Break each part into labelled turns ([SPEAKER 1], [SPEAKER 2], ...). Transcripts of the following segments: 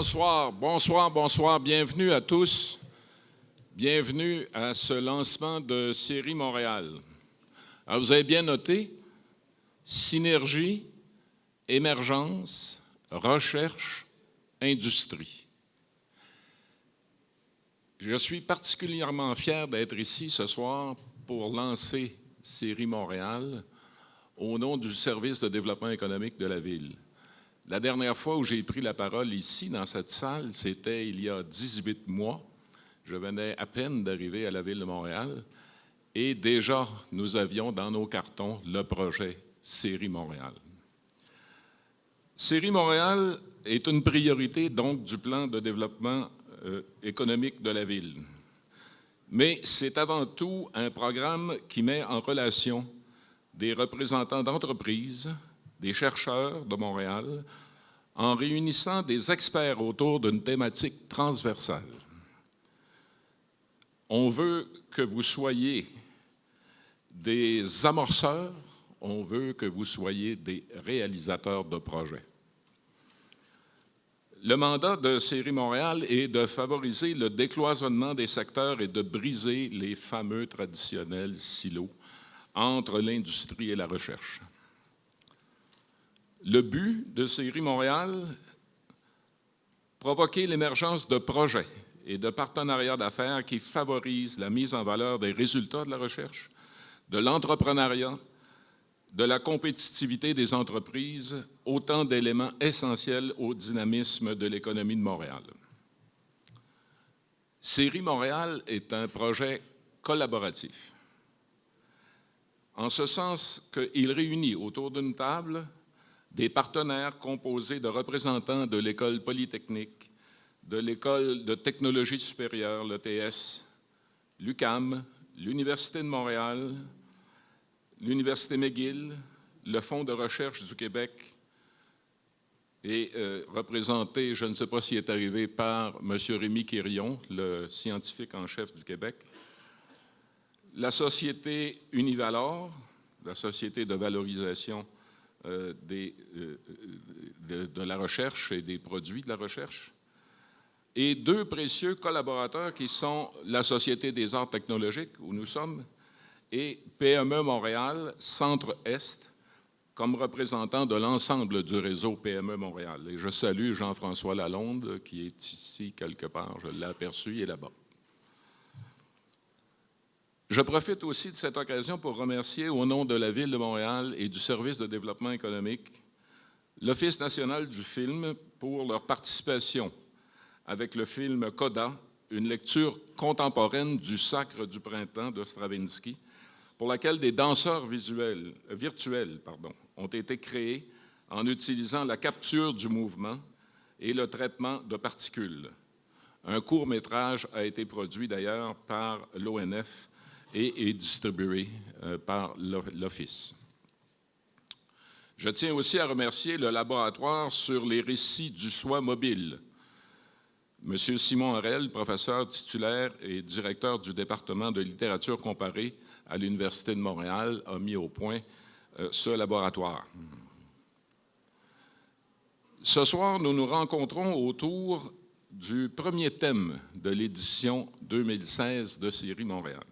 [SPEAKER 1] Bonsoir. Bienvenue à tous. Bienvenue à ce lancement de Série Montréal. Alors, vous avez bien noté, synergie, émergence, recherche, industrie. Je suis particulièrement fier d'être ici ce soir pour lancer Série Montréal au nom du service de développement économique de la ville. La dernière fois où j'ai pris la parole ici, dans cette salle, c'était il y a 18 mois. Je venais à peine d'arriver à la ville de Montréal et déjà, nous avions dans nos cartons le projet Série Montréal. Série Montréal est une priorité donc du plan de développement économique de la ville. Mais c'est avant tout un programme qui met en relation des représentants d'entreprises, des chercheurs de Montréal, en réunissant des experts autour d'une thématique transversale. On veut que vous soyez des amorceurs, on veut que vous soyez des réalisateurs de projets. Le mandat de Série Montréal est de favoriser le décloisonnement des secteurs et de briser les fameux traditionnels silos entre l'industrie et la recherche. Le but de Série Montréal, provoquer l'émergence de projets et de partenariats d'affaires qui favorisent la mise en valeur des résultats de la recherche, de l'entrepreneuriat, de la compétitivité des entreprises, autant d'éléments essentiels au dynamisme de l'économie de Montréal. Série Montréal est un projet collaboratif, en ce sens qu'il réunit autour d'une table des partenaires composés de représentants de l'École polytechnique, de l'École de technologie supérieure, l'ETS, l'UQAM, l'Université de Montréal, l'Université McGill, le Fonds de recherche du Québec et représenté, je ne sais pas s'il est arrivé, par M. Rémi Quirion, le scientifique en chef du Québec, la Société Univalor, la Société de valorisation de la recherche et des produits de la recherche, et deux précieux collaborateurs qui sont la Société des arts technologiques, où nous sommes, et PME Montréal, Centre-Est, comme représentant de l'ensemble du réseau PME Montréal. Et je salue Jean-François Lalonde, qui est ici quelque part, je l'ai aperçu, il est là-bas. Je profite aussi de cette occasion pour remercier, au nom de la Ville de Montréal et du Service de développement économique, l'Office national du film pour leur participation avec le film Coda, une lecture contemporaine du Sacre du printemps de Stravinsky, pour laquelle des danseurs virtuels ont été créés en utilisant la capture du mouvement et le traitement de particules. Un court-métrage a été produit d'ailleurs par l'ONF et est distribué par l'Office. Je tiens aussi à remercier le laboratoire sur les récits du soi mobile. M. Simon Harel, professeur titulaire et directeur du département de littérature comparée à l'Université de Montréal, a mis au point ce laboratoire. Ce soir, nous nous rencontrons autour du premier thème de l'édition 2016 de Série Montréal.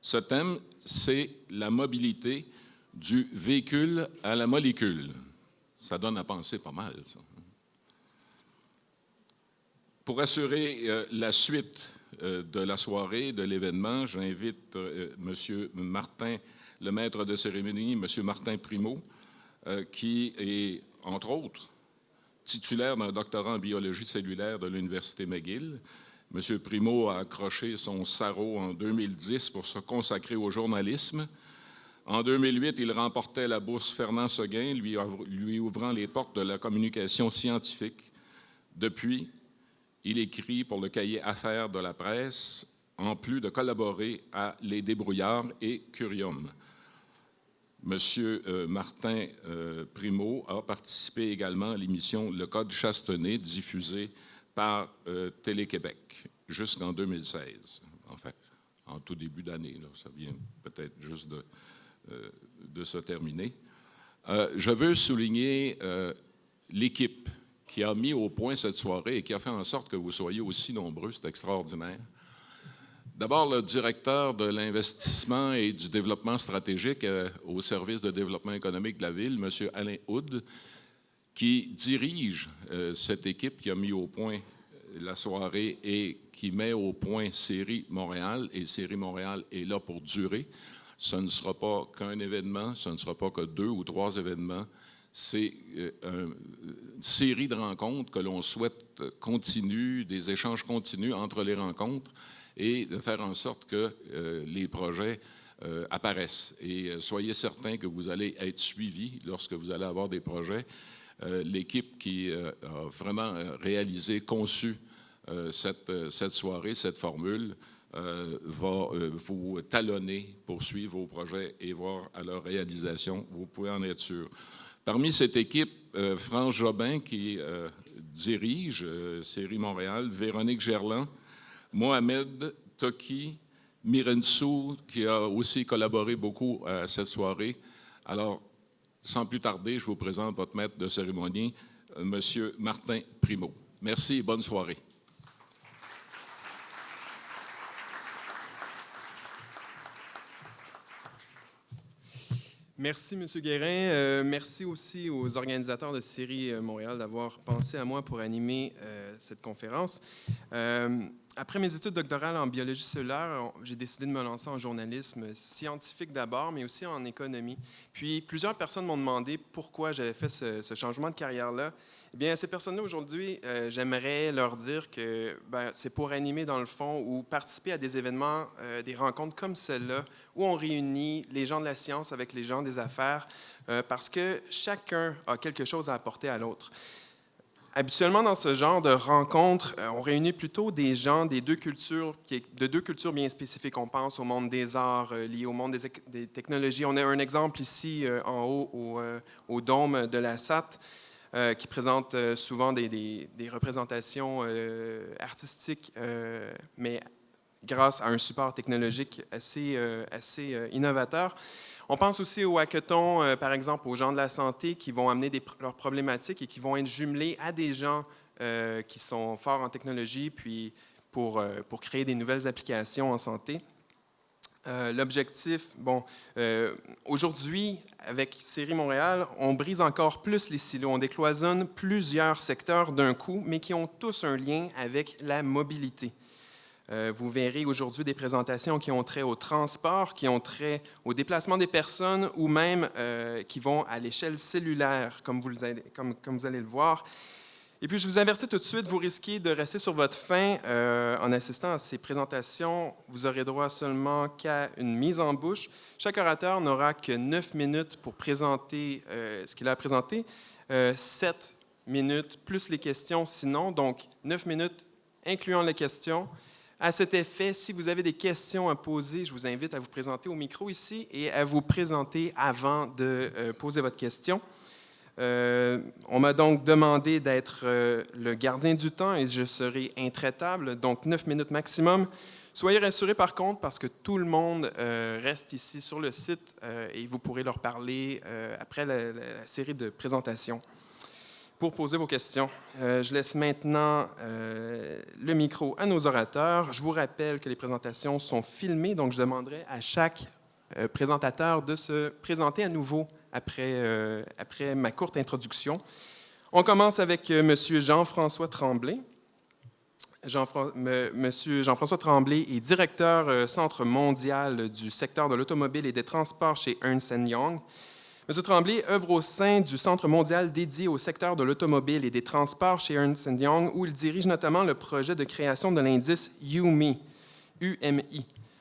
[SPEAKER 1] Ce thème, c'est la mobilité du véhicule à la molécule. Ça donne à penser pas mal, ça. Pour assurer la suite de la soirée, de l'événement, j'invite M. Martin, le maître de cérémonie, M. Martin Primo, qui est, entre autres, titulaire d'un doctorat en biologie cellulaire de l'Université McGill. M. Primo a accroché son sarrau en 2010 pour se consacrer au journalisme. En 2008, il remportait la bourse Fernand Seguin, lui ouvrant les portes de la communication scientifique. Depuis, il écrit pour le cahier Affaires de la presse, en plus de collaborer à Les Débrouillards et Curium. M. Martin Primo a participé également à l'émission Le Code Chastenay, diffusée par Télé-Québec, jusqu'en 2016. Enfin, en tout début d'année, là, ça vient peut-être juste de se terminer. Je veux souligner l'équipe qui a mis au point cette soirée et qui a fait en sorte que vous soyez aussi nombreux. C'est extraordinaire. D'abord, le directeur de l'investissement et du développement stratégique au service de développement économique de la Ville, M. Alain Houd, qui dirige cette équipe qui a mis au point la soirée et qui met au point Série Montréal. Et Série Montréal est là pour durer. Ce ne sera pas qu'un événement, ce ne sera pas que 2 ou 3 événements. C'est une série de rencontres que l'on souhaite continue, des échanges continus entre les rencontres et de faire en sorte que les projets apparaissent. Et soyez certains que vous allez être suivis lorsque vous allez avoir des projets. L'équipe qui a vraiment réalisé, conçu cette soirée, cette formule, va vous talonner pour suivre vos projets et voir à leur réalisation. Vous pouvez en être sûr. Parmi cette équipe, France Jobin qui dirige Série Montréal, Véronique Gerland, Mohamed Toki, Mirensou, qui a aussi collaboré beaucoup à cette soirée. Alors, sans plus tarder, je vous présente votre maître de cérémonie, M. Martin Primo. Merci et bonne soirée.
[SPEAKER 2] Merci, M. Guérin. Merci aussi aux organisateurs de Série Montréal d'avoir pensé à moi pour animer cette conférence. Après mes études doctorales en biologie cellulaire, j'ai décidé de me lancer en journalisme scientifique d'abord, mais aussi en économie. Puis, plusieurs personnes m'ont demandé pourquoi j'avais fait ce changement de carrière-là. Eh bien, ces personnes-là, aujourd'hui, j'aimerais leur dire que c'est pour animer, dans le fond, ou participer à des événements, des rencontres comme celle-là, où on réunit les gens de la science avec les gens des affaires, parce que chacun a quelque chose à apporter à l'autre. Habituellement, dans ce genre de rencontres, on réunit plutôt des gens de deux cultures bien spécifiques. On pense au monde des arts, lié au monde des technologies. On a un exemple ici, en haut, au dôme de la SAT, qui présente souvent des représentations artistiques, mais grâce à un support technologique assez innovateur. On pense aussi aux hackathons, par exemple, aux gens de la santé qui vont amener leurs problématiques et qui vont être jumelés à des gens qui sont forts en technologie, puis pour créer des nouvelles applications en santé. L'objectif, aujourd'hui, avec Série Montréal, on brise encore plus les silos. On décloisonne plusieurs secteurs d'un coup, mais qui ont tous un lien avec la mobilité. Vous verrez aujourd'hui des présentations qui ont trait au transport, qui ont trait au déplacement des personnes ou même qui vont à l'échelle cellulaire, comme vous allez le voir. Et puis, je vous avertis tout de suite, vous risquez de rester sur votre faim en assistant à ces présentations. Vous aurez droit seulement qu'à une mise en bouche. Chaque orateur n'aura que 9 minutes pour présenter ce qu'il a à présenter. 7 minutes plus les questions sinon, donc 9 minutes incluant les questions. À cet effet, si vous avez des questions à poser, je vous invite à vous présenter au micro ici et à vous présenter avant de poser votre question. On m'a donc demandé d'être le gardien du temps et je serai intraitable, donc 9 minutes maximum. Soyez rassurés par contre parce que tout le monde reste ici sur le site et vous pourrez leur parler après la série de présentations pour poser vos questions. Je laisse maintenant le micro à nos orateurs. Je vous rappelle que les présentations sont filmées, donc je demanderai à chaque présentateur de se présenter à nouveau après ma courte introduction. On commence avec M. Jean-François Tremblay. Monsieur Jean-François Tremblay est directeur Centre mondial du secteur de l'automobile et des transports chez Ernst & Young. M. Tremblay œuvre au sein du Centre mondial dédié au secteur de l'automobile et des transports chez Ernst & Young, où il dirige notamment le projet de création de l'indice UMI,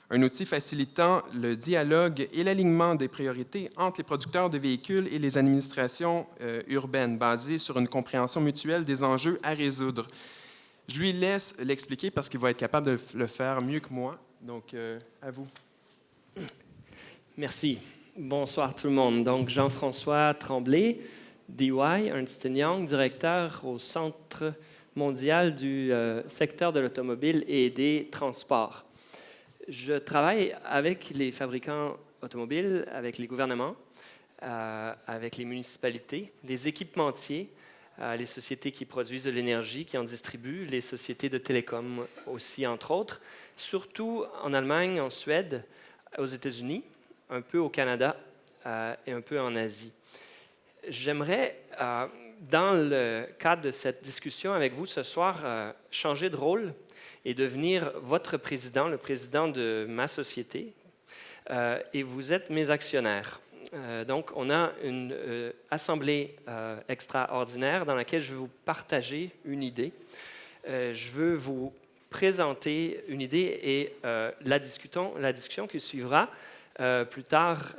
[SPEAKER 2] un outil facilitant le dialogue et l'alignement des priorités entre les producteurs de véhicules et les administrations urbaines, basé sur une compréhension mutuelle des enjeux à résoudre. Je lui laisse l'expliquer parce qu'il va être capable de le faire mieux que moi. Donc, à vous.
[SPEAKER 3] Merci. Bonsoir tout le monde. Donc, Jean-François Tremblay, DY, Ernst & Young, directeur au Centre mondial du secteur de l'automobile et des transports. Je travaille avec les fabricants automobiles, avec les gouvernements, avec les municipalités, les équipementiers, les sociétés qui produisent de l'énergie, qui en distribuent, les sociétés de télécom aussi, entre autres, surtout en Allemagne, en Suède, aux États-Unis, un peu au Canada et un peu en Asie. J'aimerais, dans le cadre de cette discussion avec vous ce soir, changer de rôle et devenir votre président, le président de ma société, et vous êtes mes actionnaires. Donc, on a une assemblée extraordinaire dans laquelle je vais vous partager une idée. Je veux vous présenter une idée et la discussion qui suivra plus tard,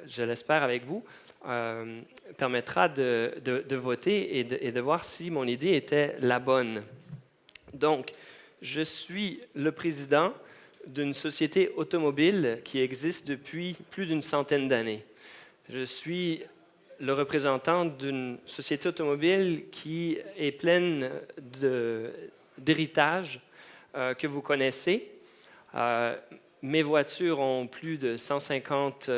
[SPEAKER 3] je l'espère avec vous, permettra de voter et de voir si mon idée était la bonne. Donc, je suis le président d'une société automobile qui existe depuis plus d'une centaine d'années. Je suis le représentant d'une société automobile qui est pleine d'héritage que vous connaissez. Mes voitures ont plus de 150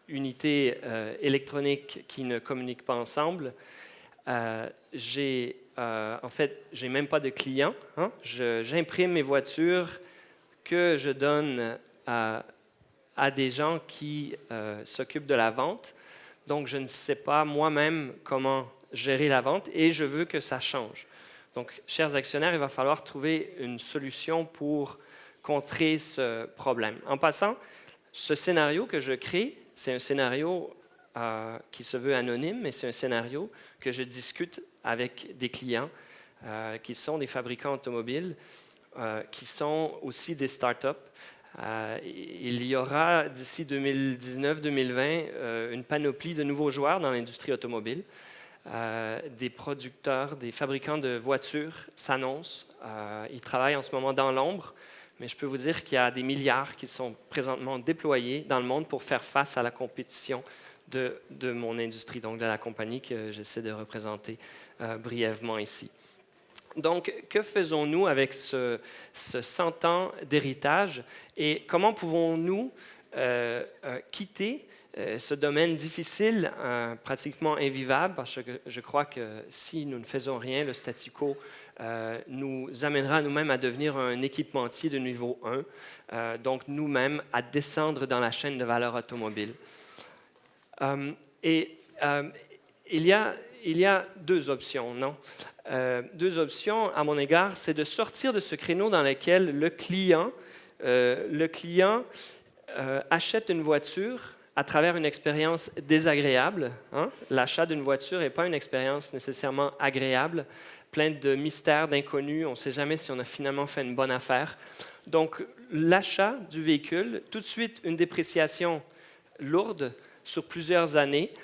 [SPEAKER 3] unités électroniques qui ne communiquent pas ensemble. En fait, je n'ai même pas de clients. Hein? J'imprime mes voitures que je donne à des gens qui s'occupent de la vente. Donc, je ne sais pas moi-même comment gérer la vente et je veux que ça change. Donc, chers actionnaires, il va falloir trouver une solution pour contrer ce problème. En passant, ce scénario que je crée, c'est un scénario qui se veut anonyme, mais c'est un scénario que je discute avec des clients qui sont des fabricants automobiles, qui sont aussi des startups. Il y aura d'ici 2019-2020 une panoplie de nouveaux joueurs dans l'industrie automobile. Des producteurs, des fabricants de voitures s'annoncent. Ils travaillent en ce moment dans l'ombre, mais je peux vous dire qu'il y a des milliards qui sont présentement déployés dans le monde pour faire face à la compétition de mon industrie, donc de la compagnie que j'essaie de représenter brièvement ici. Donc, que faisons-nous avec ce 100 ans d'héritage et comment pouvons-nous quitter ce domaine difficile, pratiquement invivable, parce que je crois que si nous ne faisons rien, le statu quo nous amènera nous-mêmes à devenir un équipementier de niveau 1, donc nous-mêmes à descendre dans la chaîne de valeur automobile. Il y a deux options, non? Deux options à mon égard, c'est de sortir de ce créneau dans lequel le client achète une voiture à travers une expérience désagréable. Hein? L'achat d'une voiture n'est pas une expérience nécessairement agréable, pleine de mystères, d'inconnus. On ne sait jamais si on a finalement fait une bonne affaire. Donc, l'achat du véhicule, tout de suite une dépréciation lourde sur plusieurs années,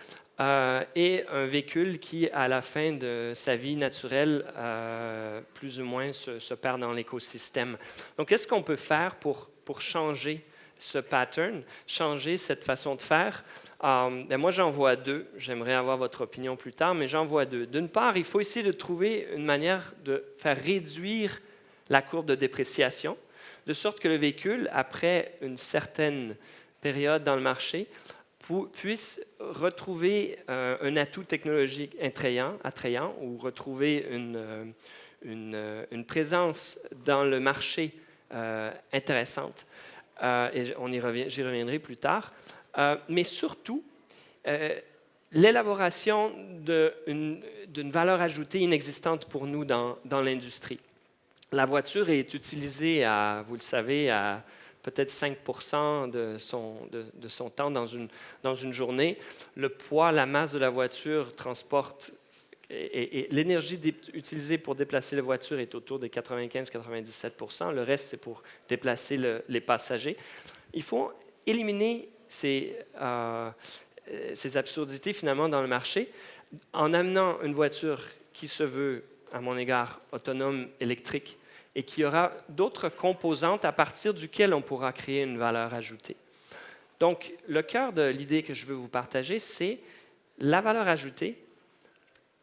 [SPEAKER 3] et un véhicule qui, à la fin de sa vie naturelle, plus ou moins se perd dans l'écosystème. Donc, qu'est-ce qu'on peut faire pour changer ce pattern, changer cette façon de faire? Moi, j'en vois deux. J'aimerais avoir votre opinion plus tard, mais j'en vois deux. D'une part, il faut essayer de trouver une manière de faire réduire la courbe de dépréciation, de sorte que le véhicule, après une certaine période dans le marché, puisse retrouver un atout technologique attrayant ou retrouver une présence dans le marché intéressante. Et j'y reviendrai plus tard. Mais surtout, l'élaboration d'une valeur ajoutée inexistante pour nous dans l'industrie. La voiture est utilisée, vous le savez, à peut-être 5% de son temps dans une journée. Le poids, la masse de la voiture transporte, et l'énergie utilisée pour déplacer la voiture est autour de 95-97%. Le reste, c'est pour déplacer les passagers. Il faut éliminer ces absurdités finalement dans le marché en amenant une voiture qui se veut, à mon égard, autonome, électrique, et qui aura d'autres composantes à partir duquel on pourra créer une valeur ajoutée. Donc, le cœur de l'idée que je veux vous partager, c'est la valeur ajoutée.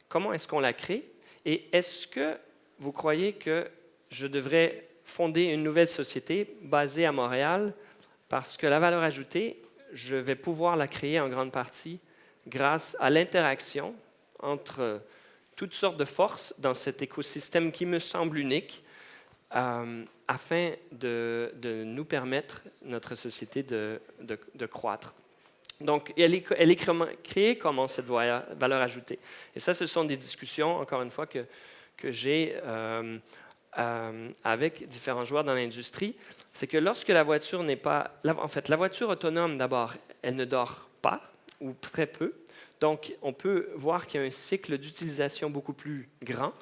[SPEAKER 3] Comment est-ce qu'on la crée? Et est-ce que vous croyez que je devrais fonder une nouvelle société basée à Montréal parce que la valeur ajoutée, je vais pouvoir la créer en grande partie grâce à l'interaction entre toutes sortes de forces dans cet écosystème qui me semble unique afin de nous permettre, notre société, de croître. Donc, elle est créée comment cette valeur ajoutée? Et ça, ce sont des discussions, encore une fois, que j'ai avec différents joueurs dans l'industrie. C'est que lorsque la voiture n'est pas... En fait, la voiture autonome, d'abord, elle ne dort pas, ou très peu. Donc, on peut voir qu'il y a un cycle d'utilisation beaucoup plus grand.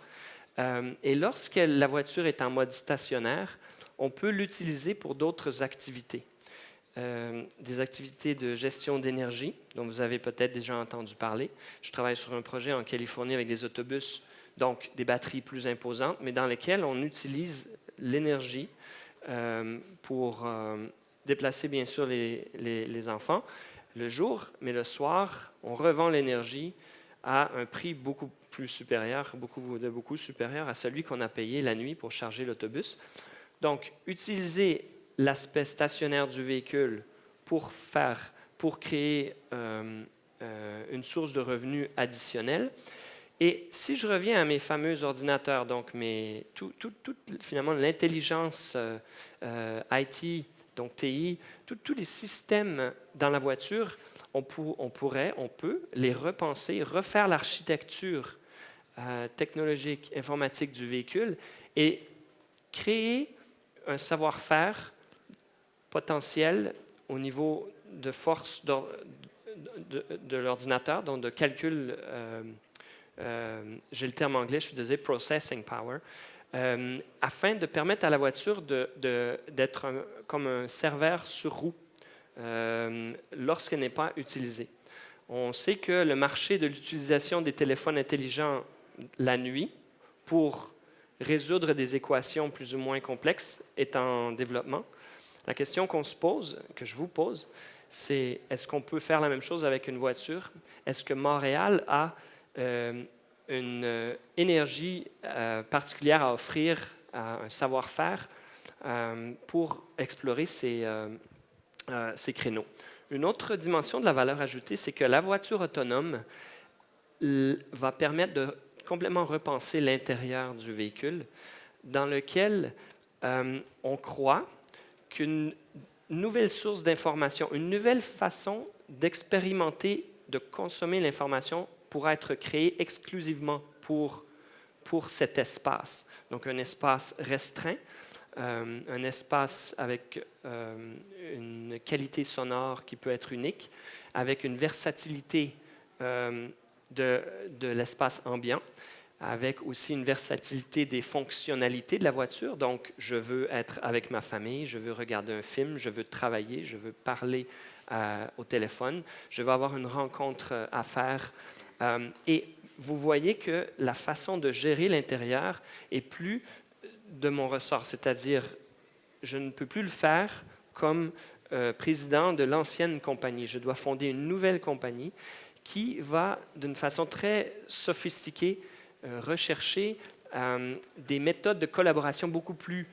[SPEAKER 3] Et lorsque la voiture est en mode stationnaire, on peut l'utiliser pour d'autres activités. Des activités de gestion d'énergie, dont vous avez peut-être déjà entendu parler. Je travaille sur un projet en Californie avec des autobus, donc des batteries plus imposantes, mais dans lesquelles on utilise l'énergie pour déplacer, bien sûr, les enfants le jour, mais le soir, on revend l'énergie à un prix beaucoup plus supérieur, beaucoup supérieur à celui qu'on a payé la nuit pour charger l'autobus. Donc, utiliser l'aspect stationnaire du véhicule pour créer une source de revenus additionnelle. Et si je reviens à mes fameux ordinateurs, donc finalement l'intelligence IT, donc TI, tous les systèmes dans la voiture, on peut les repenser, refaire l'architecture technologique, informatique du véhicule et créer un savoir-faire potentiel au niveau de force de l'ordinateur, donc de calcul, j'ai le terme anglais, je suis désolé, processing power, afin de permettre à la voiture d'être comme un serveur sur roue lorsqu'elle n'est pas utilisée. On sait que le marché de l'utilisation des téléphones intelligents la nuit pour résoudre des équations plus ou moins complexes est en développement. La question qu'on se pose, que je vous pose, c'est est-ce qu'on peut faire la même chose avec une voiture? Est-ce que Montréal a une énergie particulière à offrir, un savoir-faire pour explorer ces créneaux? Une autre dimension de la valeur ajoutée, c'est que la voiture autonome va permettre de complètement repenser l'intérieur du véhicule dans lequel on croit qu'une nouvelle source d'information, une nouvelle façon d'expérimenter, de consommer l'information pourra être créée exclusivement pour cet espace. Donc, un espace restreint, un espace avec une qualité sonore qui peut être unique, avec une versatilité de l'espace ambiant, avec aussi une versatilité des fonctionnalités de la voiture. Donc, je veux être avec ma famille, je veux regarder un film, je veux travailler, je veux parler au téléphone, je veux avoir une rencontre à faire. Et vous voyez que la façon de gérer l'intérieur est plus de mon ressort, c'est-à-dire je ne peux plus le faire comme président de l'ancienne compagnie. Je dois fonder une nouvelle compagnie qui va, d'une façon très sophistiquée, rechercher des méthodes de collaboration beaucoup plus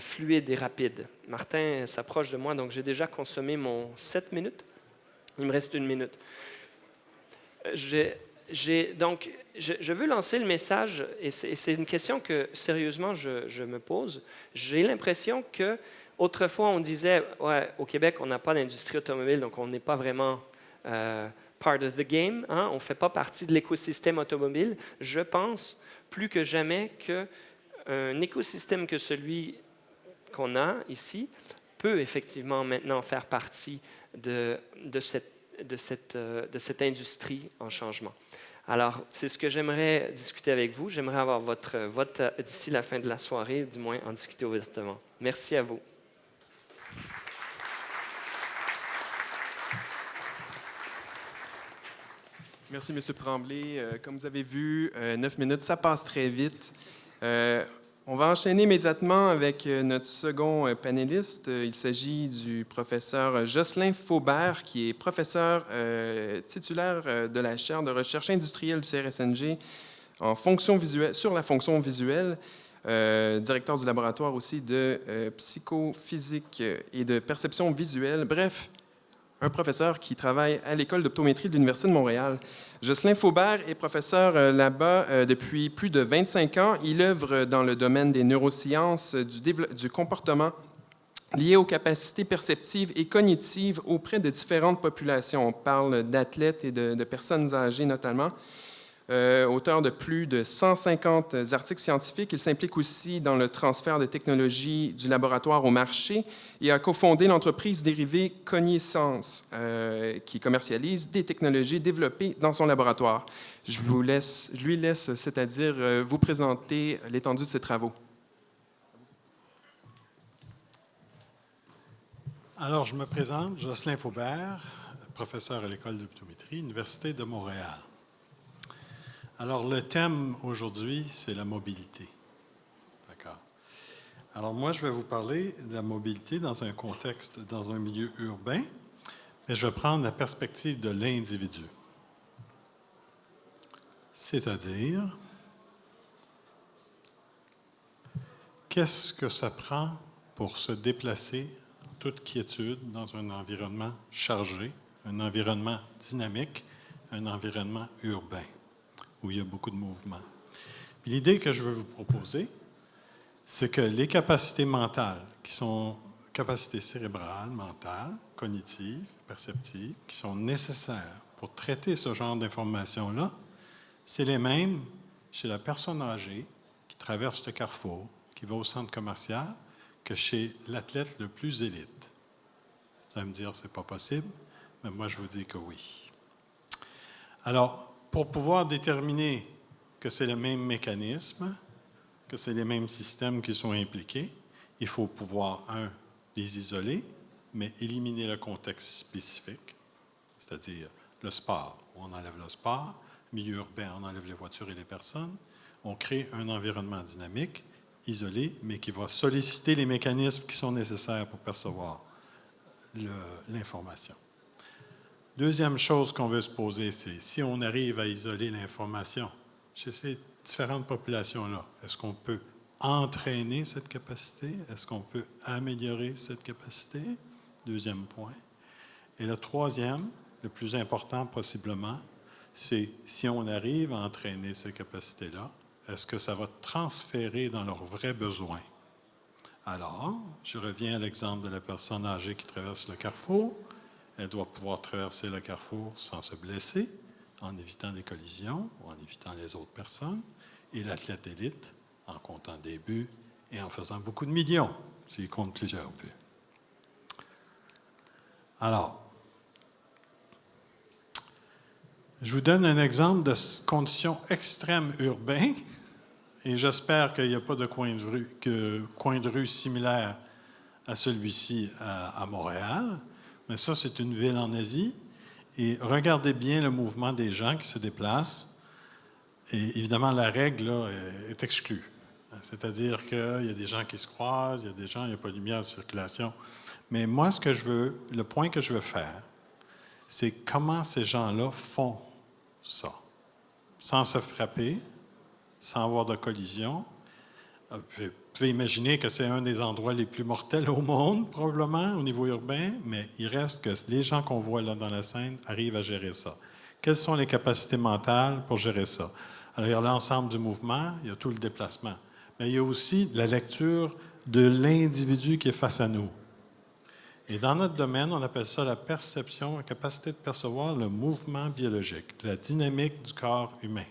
[SPEAKER 3] fluides et rapides. Martin s'approche de moi, donc j'ai déjà consommé mon 7 minutes. Il me reste 1 minute. Donc, je veux lancer le message, et c'est une question que, sérieusement, je me pose. J'ai l'impression que autrefois, on disait, ouais, au Québec, on n'a pas d'industrie automobile, donc on n'est pas vraiment part of the game, hein? On ne fait pas partie de l'écosystème automobile. Je pense plus que jamais qu'un écosystème que celui qu'on a ici peut effectivement maintenant faire partie de cette industrie en changement. Alors, c'est ce que j'aimerais discuter avec vous. J'aimerais avoir votre vote d'ici la fin de la soirée, du moins en discuter ouvertement. Merci à vous.
[SPEAKER 2] Merci, M. Tremblay. Comme vous avez vu, 9 minutes, ça passe très vite. On va enchaîner immédiatement avec notre second panéliste. Il s'agit du professeur Jocelyn Faubert, qui est professeur titulaire de la chaire de recherche industrielle du CRSNG en fonction visuelle, sur la fonction visuelle, directeur du laboratoire aussi de psychophysique et de perception visuelle. Bref, un professeur qui travaille à l'École d'optométrie de l'Université de Montréal. Jocelyn Faubert est professeur là-bas depuis plus de 25 ans. Il œuvre dans le domaine des neurosciences, du comportement lié aux capacités perceptives et cognitives auprès de différentes populations. On parle d'athlètes et de personnes âgées notamment. Auteur de plus de 150 articles scientifiques, il s'implique aussi dans le transfert de technologies du laboratoire au marché et a cofondé l'entreprise dérivée Cognisance, qui commercialise des technologies développées dans son laboratoire. Je lui laisse, c'est-à-dire vous présenter l'étendue de ses travaux.
[SPEAKER 4] Alors, je me présente, Jocelyn Faubert, professeur à l'École d'optométrie, Université de Montréal. Alors, le thème aujourd'hui, c'est la mobilité. D'accord. Alors, moi, je vais vous parler de la mobilité dans un contexte, dans un milieu urbain, mais je vais prendre la perspective de l'individu. C'est-à-dire, qu'est-ce que ça prend pour se déplacer en toute quiétude dans un environnement chargé, un environnement dynamique, un environnement urbain, où il y a beaucoup de mouvements. Puis l'idée que je veux vous proposer, c'est que les capacités mentales, qui sont capacités cérébrales, mentales, cognitives, perceptives, qui sont nécessaires pour traiter ce genre d'informations-là, c'est les mêmes chez la personne âgée qui traverse le carrefour, qui va au centre commercial, que chez l'athlète le plus élite. Vous allez me dire, c'est pas possible, mais moi, je vous dis que oui. Alors, pour pouvoir déterminer que c'est le même mécanisme, que c'est les mêmes systèmes qui sont impliqués, il faut pouvoir, les isoler, mais éliminer le contexte spécifique, c'est-à-dire le sport. On enlève le sport, milieu urbain, on enlève les voitures et les personnes. On crée un environnement dynamique, isolé, mais qui va solliciter les mécanismes qui sont nécessaires pour percevoir l'information. Deuxième chose qu'on veut se poser, c'est si on arrive à isoler l'information chez ces différentes populations-là, est-ce qu'on peut entraîner cette capacité? Est-ce qu'on peut améliorer cette capacité? Deuxième point. Et le troisième, le plus important possiblement, c'est si on arrive à entraîner ces capacités-là, est-ce que ça va transférer dans leurs vrais besoins? Alors, je reviens à l'exemple de la personne âgée qui traverse le carrefour. Elle doit pouvoir traverser le carrefour sans se blesser, en évitant des collisions, ou en évitant les autres personnes. Et l'athlète élite, en comptant des buts et en faisant beaucoup de millions, s'il compte plusieurs buts. Alors, je vous donne un exemple de conditions extrêmes urbaines, et j'espère qu'il n'y a pas de coin de rue similaire à celui-ci à Montréal. Mais ça, c'est une ville en Asie. Et regardez bien le mouvement des gens qui se déplacent. Et évidemment, la règle là, est exclue. C'est-à-dire qu'il y a des gens qui se croisent, il y a des gens, il n'y a pas de lumière de circulation. Mais moi, le point que je veux faire, c'est comment ces gens-là font ça. Sans se frapper, sans avoir de collision. Vous pouvez imaginer que c'est un des endroits les plus mortels au monde, probablement, au niveau urbain, mais il reste que les gens qu'on voit là dans la scène arrivent à gérer ça. Quelles sont les capacités mentales pour gérer ça? Alors, il y a l'ensemble du mouvement, il y a tout le déplacement, mais il y a aussi la lecture de l'individu qui est face à nous. Et dans notre domaine, on appelle ça la perception, la capacité de percevoir le mouvement biologique, la dynamique du corps humain.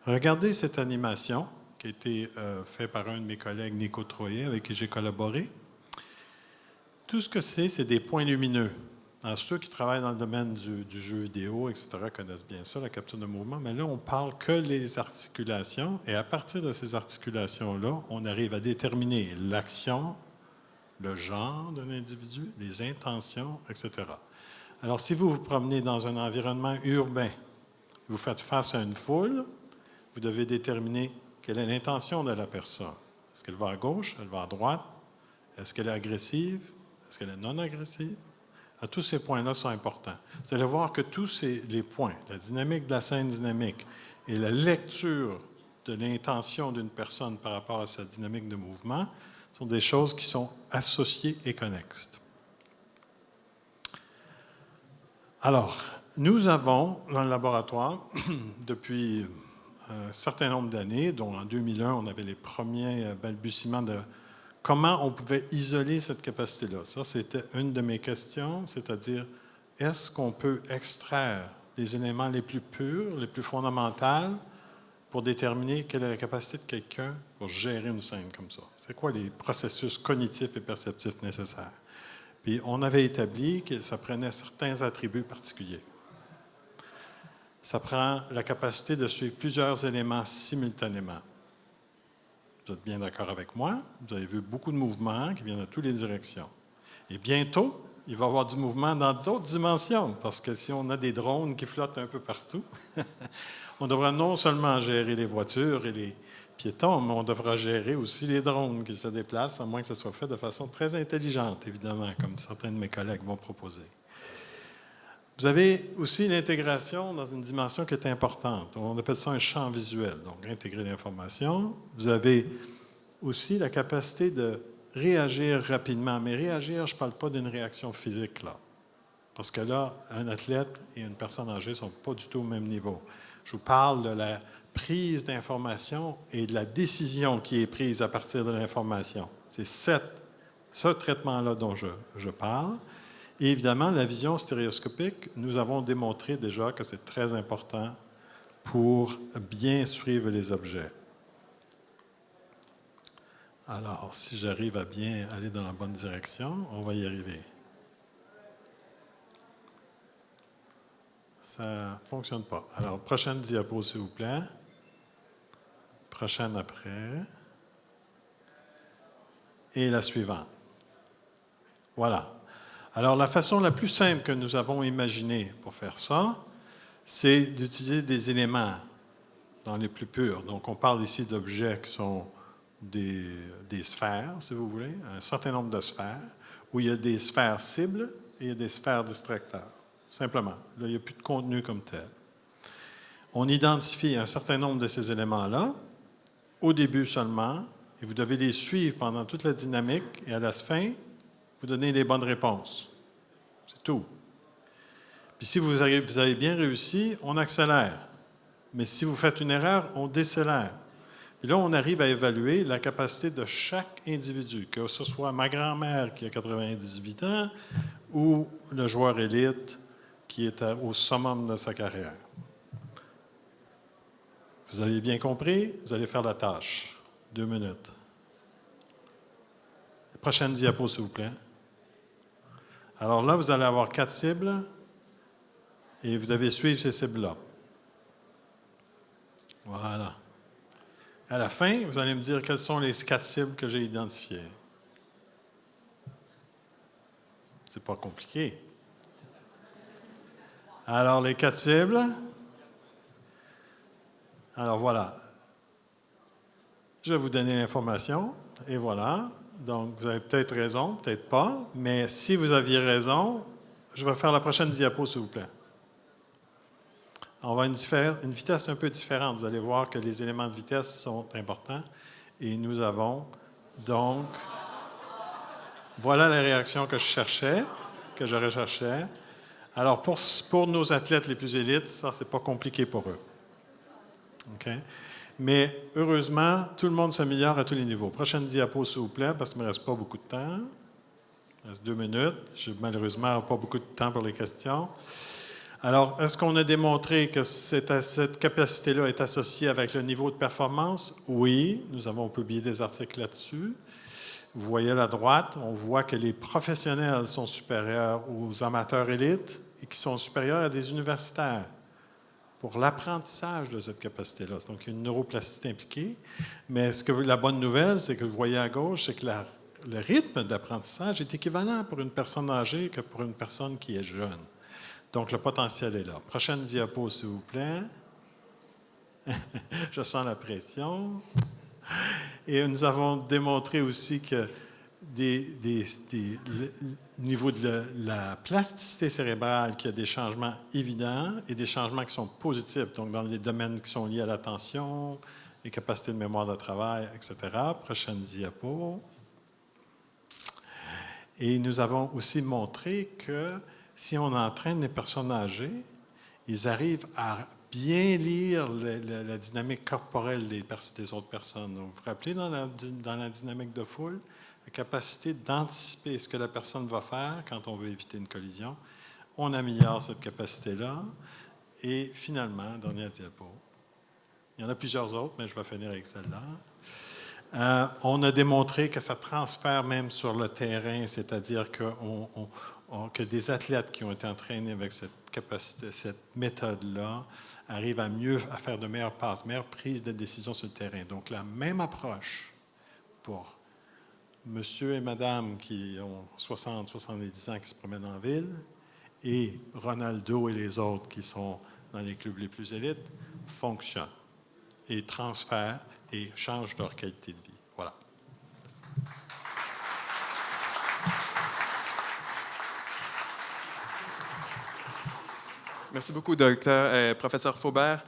[SPEAKER 4] Regardez cette animation qui a été faite par un de mes collègues, Nico Troyer, avec qui j'ai collaboré. Tout ce que c'est des points lumineux. Alors, ceux qui travaillent dans le domaine du jeu vidéo, etc., connaissent bien ça, la capture de mouvement, mais là, on parle que les articulations, et à partir de ces articulations-là, on arrive à déterminer l'action, le genre d'un individu, les intentions, etc. Alors, si vous vous promenez dans un environnement urbain, vous faites face à une foule, vous devez déterminer quelle est l'intention de la personne. Est-ce qu'elle va à gauche? Elle va à droite? Est-ce qu'elle est agressive? Est-ce qu'elle est non agressive? Tous ces points-là sont importants. Vous allez voir que tous les points, la dynamique de la scène dynamique et la lecture de l'intention d'une personne par rapport à sa dynamique de mouvement sont des choses qui sont associées et connexes. Alors, nous avons dans le laboratoire, depuis un certain nombre d'années, dont en 2001, on avait les premiers balbutiements de comment on pouvait isoler cette capacité-là. Ça, c'était une de mes questions, c'est-à-dire, est-ce qu'on peut extraire les éléments les plus purs, les plus fondamentaux, pour déterminer quelle est la capacité de quelqu'un pour gérer une scène comme ça? C'est quoi les processus cognitifs et perceptifs nécessaires? Puis on avait établi que ça prenait certains attributs particuliers. Ça prend la capacité de suivre plusieurs éléments simultanément. Vous êtes bien d'accord avec moi? Vous avez vu beaucoup de mouvements qui viennent de toutes les directions. Et bientôt, il va y avoir du mouvement dans d'autres dimensions, parce que si on a des drones qui flottent un peu partout, on devra non seulement gérer les voitures et les piétons, mais on devra gérer aussi les drones qui se déplacent, à moins que ce soit fait de façon très intelligente, évidemment, comme certains de mes collègues vont proposer. Vous avez aussi l'intégration dans une dimension qui est importante. On appelle ça un champ visuel, donc intégrer l'information. Vous avez aussi la capacité de réagir rapidement. Mais réagir, je ne parle pas d'une réaction physique, là. Parce que là, un athlète et une personne âgée ne sont pas du tout au même niveau. Je vous parle de la prise d'information et de la décision qui est prise à partir de l'information. C'est ce traitement-là dont je parle. Et évidemment, la vision stéréoscopique, nous avons démontré déjà que c'est très important pour bien suivre les objets. Alors, si j'arrive à bien aller dans la bonne direction, on va y arriver. Ça ne fonctionne pas. Alors, prochaine diapo, s'il vous plaît. Prochaine après. Et la suivante. Voilà. Alors, la façon la plus simple que nous avons imaginée pour faire ça, c'est d'utiliser des éléments dans les plus purs. Donc, on parle ici d'objets qui sont des sphères, si vous voulez, un certain nombre de sphères, où il y a des sphères cibles et il y a des sphères distracteurs. Simplement. Là, il n'y a plus de contenu comme tel. On identifie un certain nombre de ces éléments-là, au début seulement, et vous devez les suivre pendant toute la dynamique, et à la fin, vous donnez les bonnes réponses. C'est tout. Puis si vous avez bien réussi, on accélère. Mais si vous faites une erreur, on décélère. Et là, on arrive à évaluer la capacité de chaque individu, que ce soit ma grand-mère qui a 98 ans ou le joueur élite qui est au summum de sa carrière. Vous avez bien compris? Vous allez faire la tâche. 2 minutes. Prochaine diapo, s'il vous plaît. Alors là, vous allez avoir 4 cibles et vous devez suivre ces cibles-là. Voilà. À la fin, vous allez me dire quelles sont les 4 cibles que j'ai identifiées. C'est pas compliqué. Alors, les 4 cibles. Alors, voilà. Je vais vous donner l'information. Et voilà. Donc, vous avez peut-être raison, peut-être pas. Mais si vous aviez raison, je vais faire la prochaine diapo, s'il vous plaît. On va à une vitesse un peu différente. Vous allez voir que les éléments de vitesse sont importants. Et nous avons donc... Voilà la réaction que je recherchais. Alors, pour nos athlètes les plus élites, ça, c'est pas compliqué pour eux. OK? Mais heureusement, tout le monde s'améliore à tous les niveaux. Prochaine diapo, s'il vous plaît, parce qu'il ne me reste pas beaucoup de temps. Il me reste 2 minutes. Je n'ai malheureusement pas beaucoup de temps pour les questions. Alors, est-ce qu'on a démontré que cette capacité-là est associée avec le niveau de performance? Oui, nous avons publié des articles là-dessus. Vous voyez à la droite, on voit que les professionnels sont supérieurs aux amateurs élites et qui sont supérieurs à des universitaires pour l'apprentissage de cette capacité-là. Donc, il y a une neuroplasticité impliquée. Mais la bonne nouvelle, c'est que vous voyez à gauche, c'est que le rythme d'apprentissage est équivalent pour une personne âgée que pour une personne qui est jeune. Donc, le potentiel est là. Prochaine diapo, s'il vous plaît. Je sens la pression. Et nous avons démontré aussi que au niveau de la plasticité cérébrale, qu'il y a des changements évidents et des changements qui sont positifs, donc dans les domaines qui sont liés à l'attention, les capacités de mémoire de travail, etc. Prochaine diapo. Et nous avons aussi montré que si on entraîne les personnes âgées, ils arrivent à bien lire la dynamique corporelle des autres personnes. Donc, vous vous rappelez, dans la dynamique de foule, la capacité d'anticiper ce que la personne va faire quand on veut éviter une collision. On améliore cette capacité-là. Et finalement, dernière diapo. Il y en a plusieurs autres, mais je vais finir avec celle-là. On a démontré que ça transfère même sur le terrain, c'est-à-dire que des athlètes qui ont été entraînés avec cette capacité, cette méthode-là, arrivent à faire de meilleures passes, meilleures prises de décision sur le terrain. Donc, la même approche pour monsieur et madame qui ont 60, 70 ans qui se promènent en ville et Ronaldo et les autres qui sont dans les clubs les plus élites fonctionnent et transfèrent et changent leur qualité de vie. Voilà.
[SPEAKER 2] Merci beaucoup, professeur Faubert.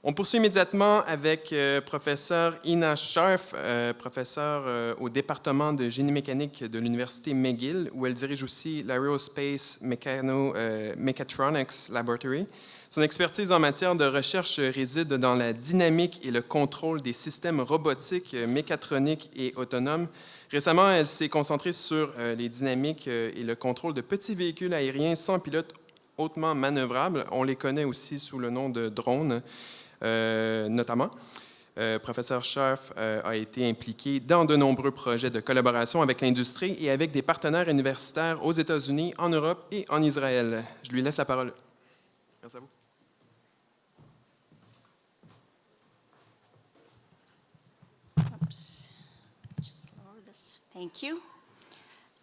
[SPEAKER 2] On poursuit immédiatement avec professeur Ina Scharf, professeure au département de génie mécanique de l'Université McGill, où elle dirige aussi l'Aerospace Mechatronics Laboratory. Son expertise en matière de recherche réside dans la dynamique et le contrôle des systèmes robotiques, mécatroniques et autonomes. Récemment, elle s'est concentrée sur les dynamiques et le contrôle de petits véhicules aériens sans pilote hautement manœuvrables. On les connaît aussi sous le nom de drones, notamment. Professeur Scharf a été impliqué dans de nombreux projets de collaboration avec l'industrie et avec des partenaires universitaires aux États-Unis, en Europe et en Israël. Je lui laisse la parole. Merci à vous.
[SPEAKER 5] Oops. Just lower this. Thank you.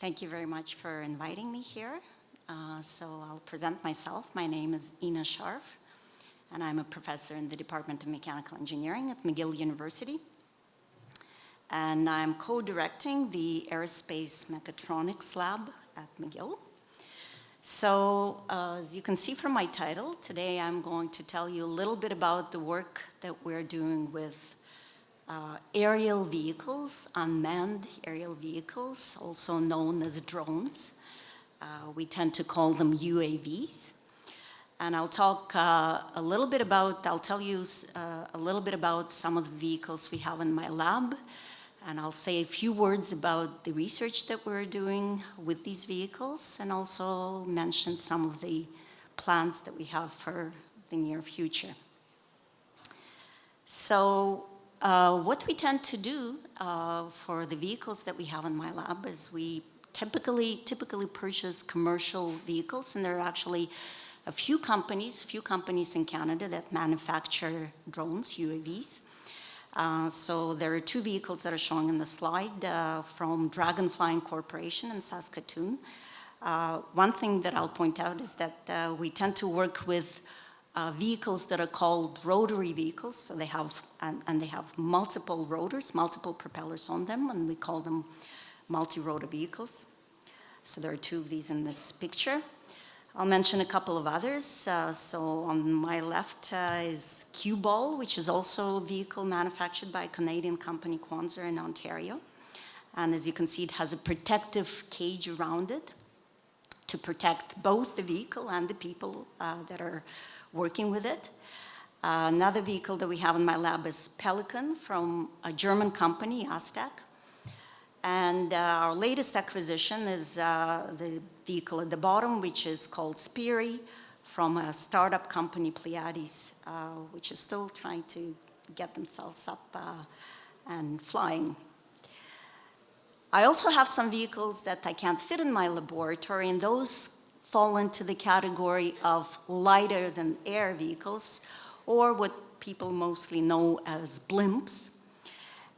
[SPEAKER 5] Thank you very much for inviting me here. So I'll present myself. My name is Ina Scharf, and I'm a professor in the Department of Mechanical Engineering at McGill University. And I'm co-directing the Aerospace Mechatronics Lab at McGill. So as you can see from my title, today I'm going to tell you a little bit about the work that we're doing with aerial vehicles, unmanned aerial vehicles, also known as drones. We tend to call them UAVs. And I'll talk I'll tell you a little bit about some of the vehicles we have in my lab, and I'll say a few words about the research that we're doing with these vehicles, and also mention some of the plans that we have for the near future. So what we tend to do for the vehicles that we have in my lab is we typically purchase commercial vehicles, and there are actually a few companies in Canada that manufacture drones, UAVs. So there are two vehicles that are showing in the slide from Dragonfly Corporation in Saskatoon. One thing that I'll point out is that we tend to work with vehicles that are called rotary vehicles. So they have multiple rotors, multiple propellers on them, and we call them multi-rotor vehicles. So there are two of these in this picture. I'll mention a couple of others. So on my left is Q-Ball, which is also a vehicle manufactured by a Canadian company, Quanzer, in Ontario. And as you can see, it has a protective cage around it to protect both the vehicle and the people that are working with it. Another vehicle that we have in my lab is Pelican from a German company, Aztec. And our latest acquisition is the vehicle at the bottom, which is called Speary, from a startup company, Pleiades, which is still trying to get themselves up and flying. I also have some vehicles that I can't fit in my laboratory, and those fall into the category of lighter than air vehicles, or what people mostly know as blimps.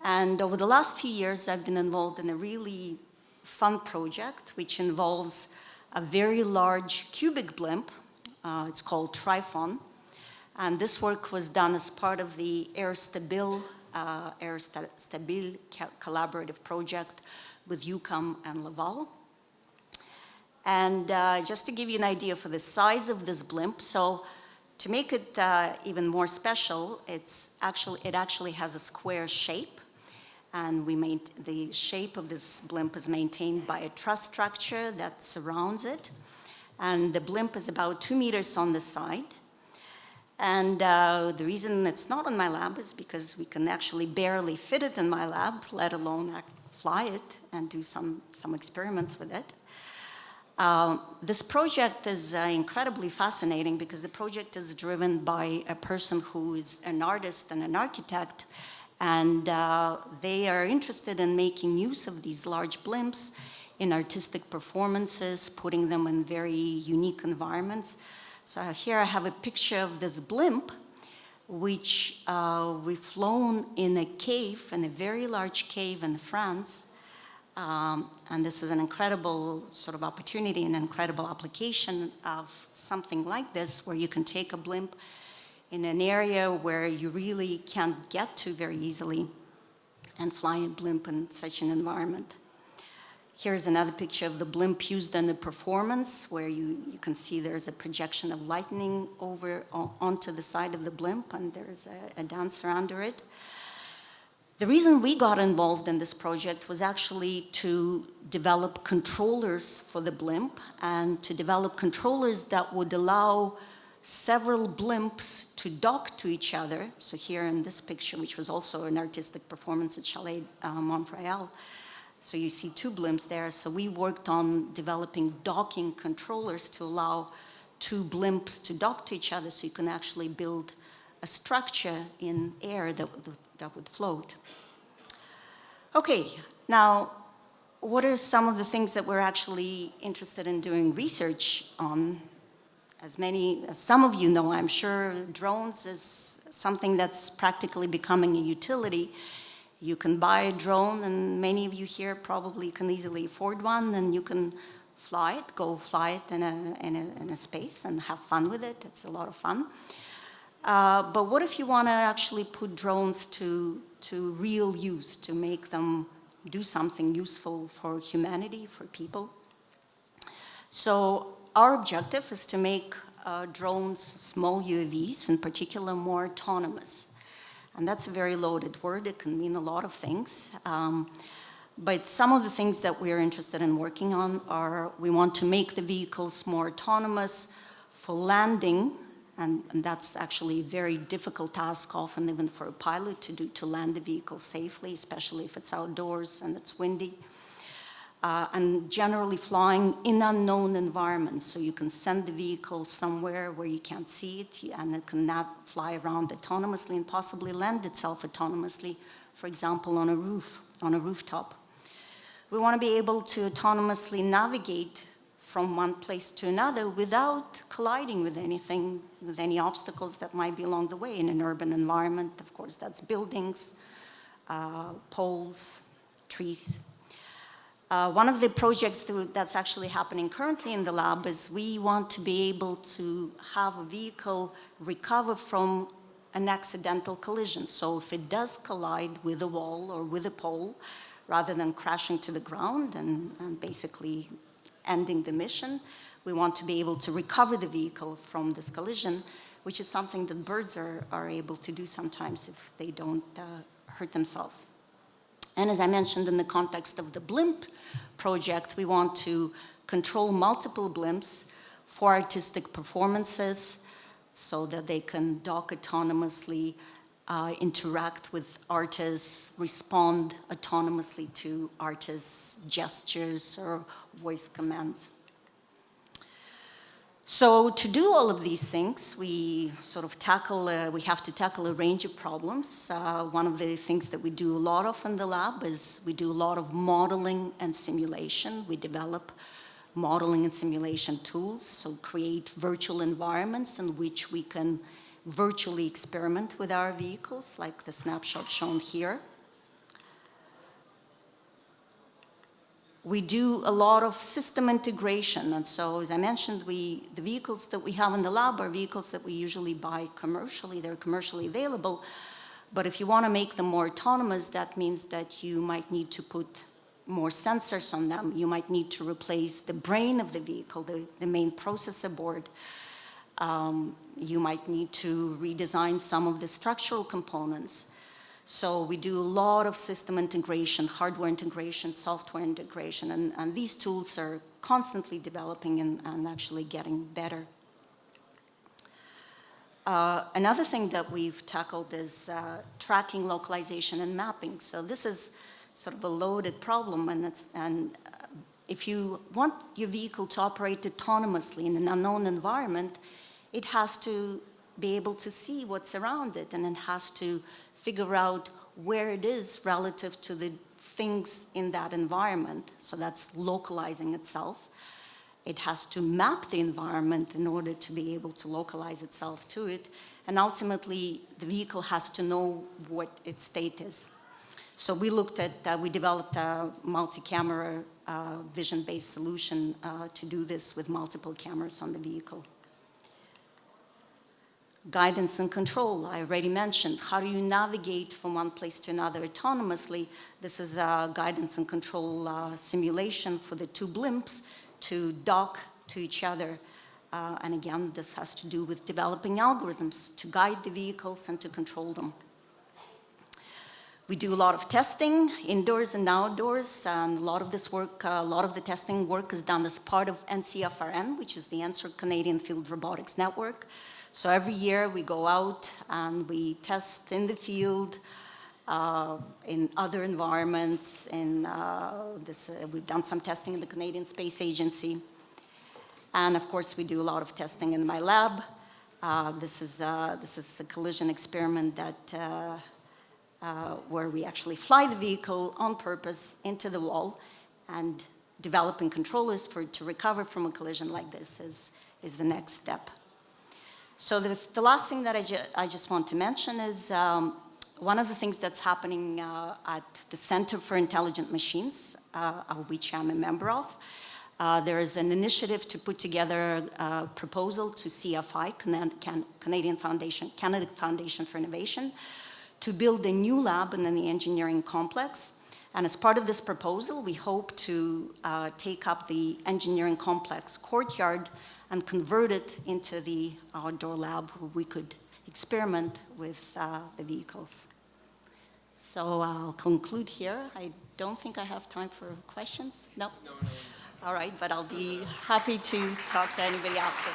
[SPEAKER 5] And over the last few years, I've been involved in a really fun project, which involves a very large cubic blimp. It's called Trifon. And this work was done as part of the AirStabil collaborative project with UQAM and Laval. And just to give you an idea for the size of this blimp, so to make it even more special, it actually has a square shape. And the shape of this blimp is maintained by a truss structure that surrounds it. And the blimp is about 2 meters on the side. And the reason it's not in my lab is because we can actually barely fit it in my lab, let alone fly it and do some experiments with it. This project is incredibly fascinating because the project is driven by a person who is an artist and an architect, and they are interested in making use of these large blimps in artistic performances, putting them in very unique environments. So here I have a picture of this blimp, which we've flown in a cave, in a very large cave in France. And this is an incredible sort of opportunity, an incredible application of something like this, where you can take a blimp in an area where you really can't get to very easily and fly a blimp in such an environment. Here's another picture of the blimp used in the performance, where you can see there's a projection of lightning onto the side of the blimp, and there's a dancer under it. The reason we got involved in this project was actually to develop controllers for the blimp, and to develop controllers that would allow several blimps to dock to each other. So here in this picture, which was also an artistic performance at Chalet Mont-Royal, so you see 2 blimps there. So we worked on developing docking controllers to allow 2 blimps to dock to each other, so you can actually build a structure in air that would float. Okay, now, what are some of the things that we're actually interested in doing research on? As some of you know, I'm sure drones is something that's practically becoming a utility. You can buy a drone, and many of you here probably can easily afford one, and you can go fly it in a space and have fun with it. It's a lot of fun. But what if you want to actually put drones to real use, to make them do something useful for humanity, for people? So our objective is to make drones, small UAVs in particular, more autonomous. And that's a very loaded word. It can mean a lot of things. But some of the things that we're interested in working on are, we want to make the vehicles more autonomous for landing, and that's actually a very difficult task, often even for a pilot to land the vehicle safely, especially if it's outdoors and it's windy. And generally flying in unknown environments, so you can send the vehicle somewhere where you can't see it, and it can fly around autonomously and possibly land itself autonomously, for example, on a rooftop. We want to be able to autonomously navigate from one place to another without colliding with anything, with any obstacles that might be along the way in an urban environment. Of course, that's buildings, poles, trees. One of the projects that's actually happening currently in the lab is we want to be able to have a vehicle recover from an accidental collision. So if it does collide with a wall or with a pole, rather than crashing to the ground and basically ending the mission, we want to be able to recover the vehicle from this collision, which is something that birds are able to do sometimes if they don't hurt themselves. And as I mentioned, in the context of the blimp project, we want to control multiple blimps for artistic performances so that they can dock autonomously, interact with artists, respond autonomously to artists' gestures or voice commands. So to do all of these things, we have to tackle a range of problems. One of the things that we do a lot of in the lab is we do a lot of modeling and simulation. We develop modeling and simulation tools, so create virtual environments in which we can virtually experiment with our vehicles, like the snapshot shown here. We do a lot of system integration, and so, as I mentioned, the vehicles that we have in the lab are vehicles that we usually buy commercially. They're commercially available, but if you want to make them more autonomous, that means that you might need to put more sensors on them. You might need to replace the brain of the vehicle, the main processor board. You might need to redesign some of the structural components. So we do a lot of system integration, hardware integration, software integration, and these tools are constantly developing and actually getting better. Another thing that we've tackled is tracking, localization, and mapping. So this is sort of a loaded problem, and if you want your vehicle to operate autonomously in an unknown environment, it has to be able to see what's around it, and it has to figure out where it is relative to the things in that environment. So that's localizing itself. It has to map the environment in order to be able to localize itself to it. And ultimately, the vehicle has to know what its state is. So we developed a multi-camera vision-based solution to do this with multiple cameras on the vehicle. Guidance and control, I already mentioned. How do you navigate from one place to another autonomously? This is a guidance and control simulation for the two blimps to dock to each other. And again, this has to do with developing algorithms to guide the vehicles and to control them. We do a lot of testing, indoors and outdoors, and a lot of the testing work is done as part of NCFRN, which is the NSERC Canadian Field Robotics Network. So every year we go out and we test in the field, in other environments. We've done some testing in the Canadian Space Agency. And of course, we do a lot of testing in my lab. This is a collision experiment where we actually fly the vehicle on purpose into the wall, and developing controllers to recover from a collision like this is the next step. So the last thing that I just want to mention is one of the things that's happening at the Center for Intelligent Machines, which I'm a member of. There is an initiative to put together a proposal to CFI, Canada Foundation for Innovation, to build a new lab in the engineering complex. And as part of this proposal, we hope to take up the engineering complex courtyard and convert it into the outdoor lab where we could experiment with the vehicles. So I'll conclude here. I don't think I have time for questions. No? No. All right, but I'll be happy to talk to anybody after.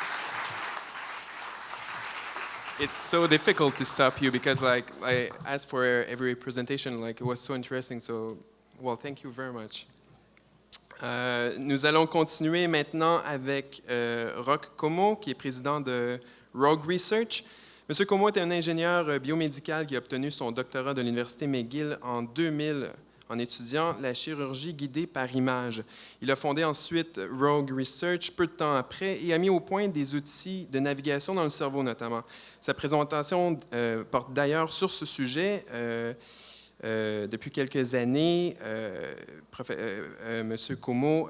[SPEAKER 2] It's so difficult to stop you because, I asked for every presentation, it was so interesting. So, well, thank you very much. Nous allons continuer maintenant avec Roch Como, qui est président de Rogue Research. M. Como est un ingénieur biomédical qui a obtenu son doctorat de l'Université McGill en 2000 en étudiant la chirurgie guidée par image. Il a fondé ensuite Rogue Research peu de temps après et a mis au point des outils de navigation dans le cerveau notamment. Sa présentation porte d'ailleurs sur ce sujet. Depuis quelques années, M. Como,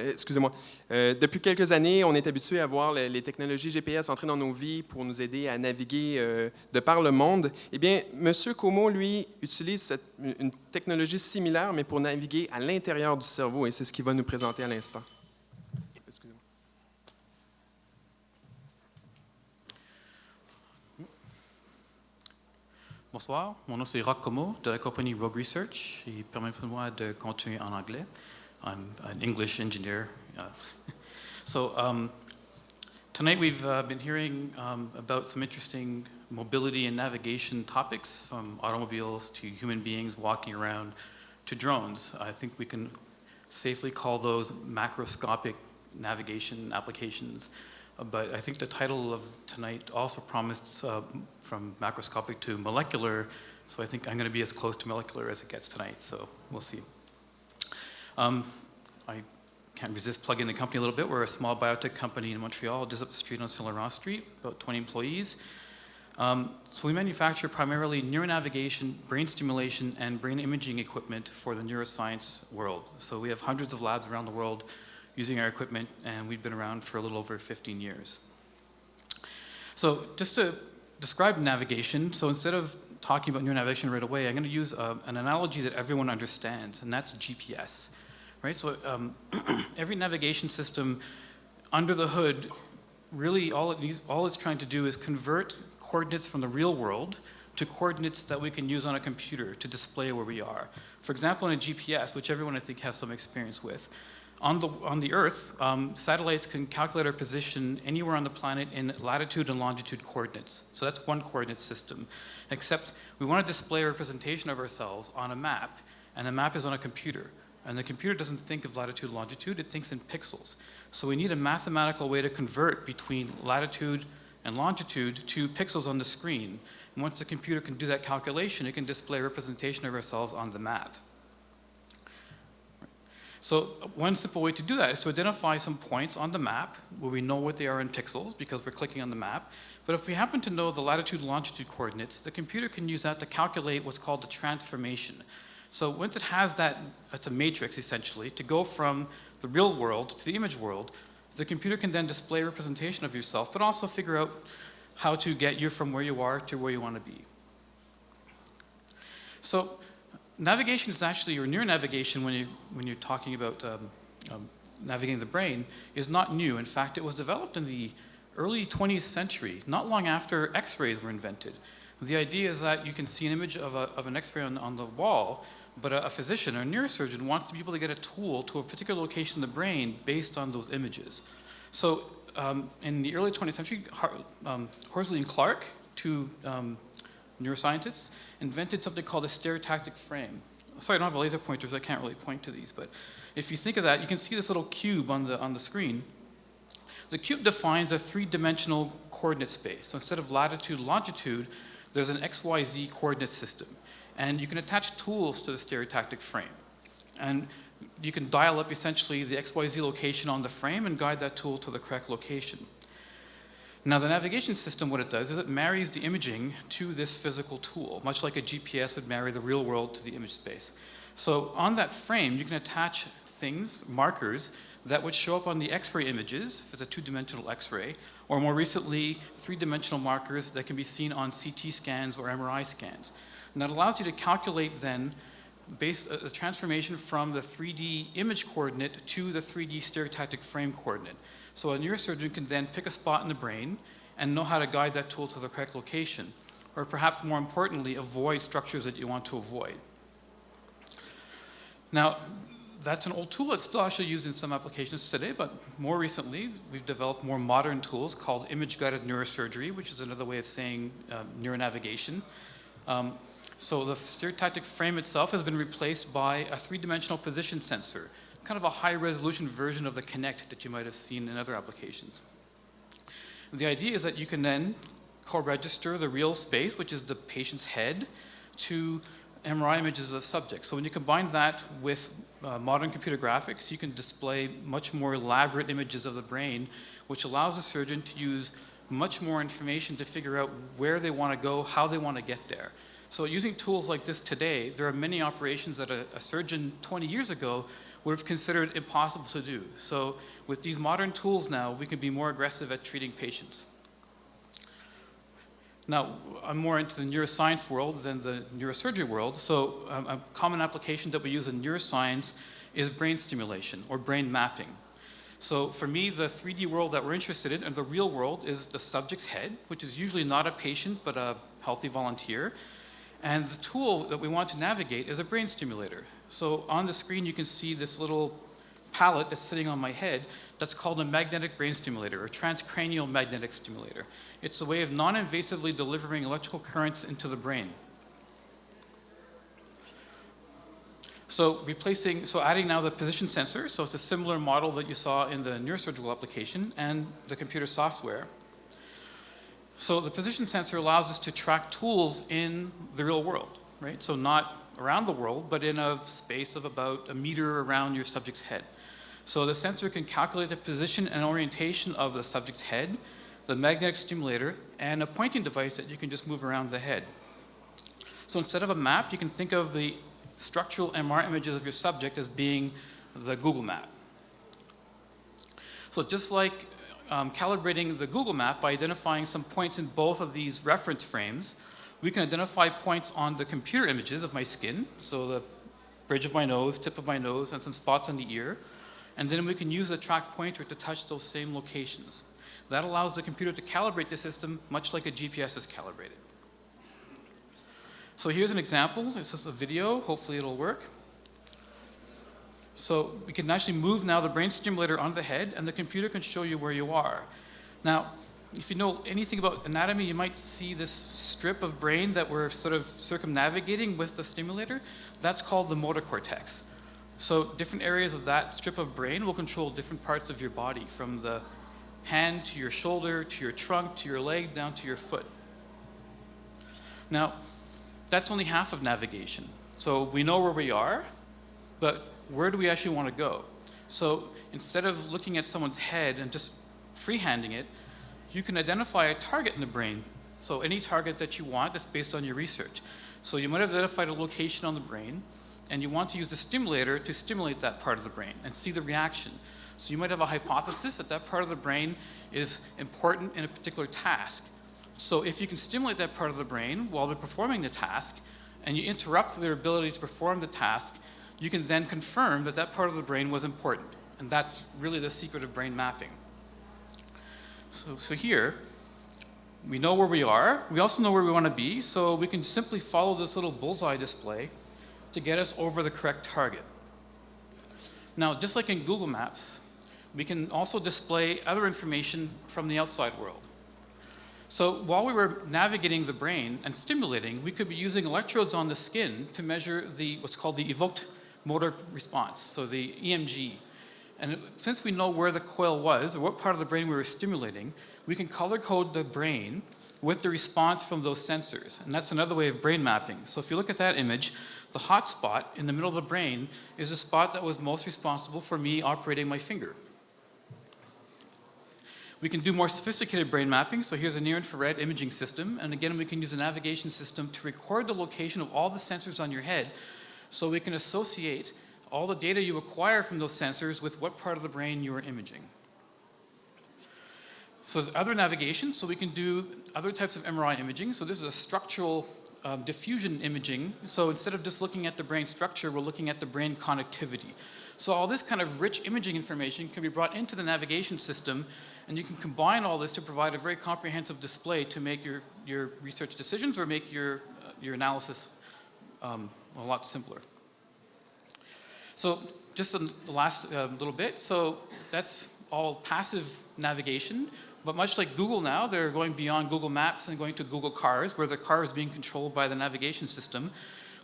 [SPEAKER 2] excusez-moi. Depuis quelques années, on est habitué à voir les technologies GPS entrer dans nos vies pour nous aider à naviguer de par le monde. Eh bien, M. Como, lui, utilise une technologie similaire, mais pour naviguer à l'intérieur du cerveau, et c'est ce qu'il va nous présenter à l'instant.
[SPEAKER 6] Bonsoir, mon nom c'est Roch Como de la compagnie Rogue Research et permettez-moi de continuer en anglais. I'm an English engineer. Tonight we've been hearing about some interesting mobility and navigation topics, from automobiles to human beings walking around to drones. I think we can safely call those macroscopic navigation applications. But I think the title of tonight also promised from macroscopic to molecular, so I think I'm going to be as close to molecular as it gets tonight, so we'll see. I can't resist plugging the company a little bit. We're a small biotech company in Montreal, just up the street on Saint Laurent Street, about 20 employees. So we manufacture primarily neuronavigation, brain stimulation, and brain imaging equipment for the neuroscience world. So we have hundreds of labs around the world using our equipment, and we've been around for a little over 15 years. So just to describe navigation, so instead of talking about neuronavigation right away, I'm going to use an analogy that everyone understands, and that's GPS. Right? So every navigation system under the hood, really all it's trying to do is convert coordinates from the real world to coordinates that we can use on a computer to display where we are. For example, in a GPS, which everyone I think has some experience with, on the Earth, satellites can calculate our position anywhere on the planet in latitude and longitude coordinates. So that's one coordinate system. Except we want to display a representation of ourselves on a map, and the map is on a computer. And the computer doesn't think of latitude and longitude, it thinks in pixels. So we need a mathematical way to convert between latitude and longitude to pixels on the screen. And once the computer can do that calculation, it can display a representation of ourselves on the map. So one simple way to do that is to identify some points on the map where we know what they are in pixels because we're clicking on the map. But if we happen to know the latitude and longitude coordinates, the computer can use that to calculate what's called the transformation. So once it has that, it's a matrix essentially, to go from the real world to the image world, the computer can then display a representation of yourself, but also figure out how to get you from where you are to where you want to be. So navigation is actually, or near navigation when you're talking about navigating the brain, is not new. In fact, it was developed in the early 20th century, not long after X-rays were invented. The idea is that you can see an image of an X-ray on the wall, but a physician or a neurosurgeon wants to be able to get a tool to a particular location in the brain based on those images. So in the early 20th century, Horsley and Clark, two neuroscientists, invented something called a stereotactic frame. Sorry, I don't have a laser pointer, so I can't really point to these, but if you think of that, you can see this little cube on the screen. The cube defines a three-dimensional coordinate space. So instead of latitude and longitude, there's an XYZ coordinate system. And you can attach tools to the stereotactic frame. And you can dial up essentially the XYZ location on the frame and guide that tool to the correct location. Now the navigation system, what it does is it marries the imaging to this physical tool, much like a GPS would marry the real world to the image space. So on that frame, you can attach things, markers, that would show up on the X-ray images, if it's a two-dimensional X-ray, or more recently, three-dimensional markers that can be seen on CT scans or MRI scans. And that allows you to calculate then a transformation from the 3D image coordinate to the 3D stereotactic frame coordinate. So a neurosurgeon can then pick a spot in the brain and know how to guide that tool to the correct location, or perhaps more importantly, avoid structures that you want to avoid. Now, that's an old tool that's still actually used in some applications today, but more recently, we've developed more modern tools called image-guided neurosurgery, which is another way of saying neuronavigation. So the stereotactic frame itself has been replaced by a three-dimensional position sensor, kind of a high-resolution version of the Kinect that you might have seen in other applications. The idea is that you can then co-register the real space, which is the patient's head, to MRI images of the subject. So when you combine that with modern computer graphics, you can display much more elaborate images of the brain, which allows the surgeon to use much more information to figure out where they want to go, how they want to get there. So using tools like this today, there are many operations that a surgeon 20 years ago would have considered impossible to do. So with these modern tools now, we can be more aggressive at treating patients. Now, I'm more into the neuroscience world than the neurosurgery world, so a common application that we use in neuroscience is brain stimulation or brain mapping. So for me, the 3D world that we're interested in, and the real world, is the subject's head, which is usually not a patient, but a healthy volunteer. And the tool that we want to navigate is a brain stimulator. So on the screen, you can see this little pallet that's sitting on my head that's called a magnetic brain stimulator, or transcranial magnetic stimulator. It's a way of non-invasively delivering electrical currents into the brain. So adding now the position sensor, so it's a similar model that you saw in the neurosurgical application, and the computer software. So the position sensor allows us to track tools in the real world, right? So not around the world, but in a space of about a meter around your subject's head. So the sensor can calculate the position and orientation of the subject's head, the magnetic stimulator, and a pointing device that you can just move around the head. So instead of a map, you can think of the structural MR images of your subject as being the Google map. So just like calibrating the Google map by identifying some points in both of these reference frames, we can identify points on the computer images of my skin, so the bridge of my nose, tip of my nose, and some spots on the ear, and then we can use a track pointer to touch those same locations. That allows the computer to calibrate the system much like a GPS is calibrated. So here's an example. This is a video. Hopefully it'll work. So we can actually move now the brain stimulator on the head, and the computer can show you where you are. Now, if you know anything about anatomy, you might see this strip of brain that we're sort of circumnavigating with the stimulator. That's called the motor cortex. So different areas of that strip of brain will control different parts of your body, from the hand to your shoulder, to your trunk, to your leg, down to your foot. Now, that's only half of navigation. So we know where we are, but where do we actually want to go? So instead of looking at someone's head and just freehanding it, you can identify a target in the brain. So any target that you want that's based on your research. So you might have identified a location on the brain, and you want to use the stimulator to stimulate that part of the brain and see the reaction. So you might have a hypothesis that that part of the brain is important in a particular task. So if you can stimulate that part of the brain while they're performing the task, and you interrupt their ability to perform the task, you can then confirm that that part of the brain was important. And that's really the secret of brain mapping. So here, we know where we are. We also know where we want to be, so we can simply follow this little bullseye display to get us over the correct target. Now, just like in Google Maps, we can also display other information from the outside world. So while we were navigating the brain and stimulating, we could be using electrodes on the skin to measure what's called the evoked motor response, so the EMG. And since we know where the coil was, or what part of the brain we were stimulating, we can color code the brain with the response from those sensors. And that's another way of brain mapping. So if you look at that image, the hot spot in the middle of the brain is the spot that was most responsible for me operating my finger. We can do more sophisticated brain mapping. So here's a near-infrared imaging system. And again, we can use a navigation system to record the location of all the sensors on your head, so we can associate all the data you acquire from those sensors with what part of the brain you are imaging. So there's other navigation, so we can do other types of MRI imaging. So this is a structural diffusion imaging. So instead of just looking at the brain structure, we're looking at the brain connectivity. So all this kind of rich imaging information can be brought into the navigation system, and you can combine all this to provide a very comprehensive display to make your research decisions or make your analysis a lot simpler. So just the last little bit, so that's all passive navigation, but much like Google now, they're going beyond Google Maps and going to Google Cars, where the car is being controlled by the navigation system.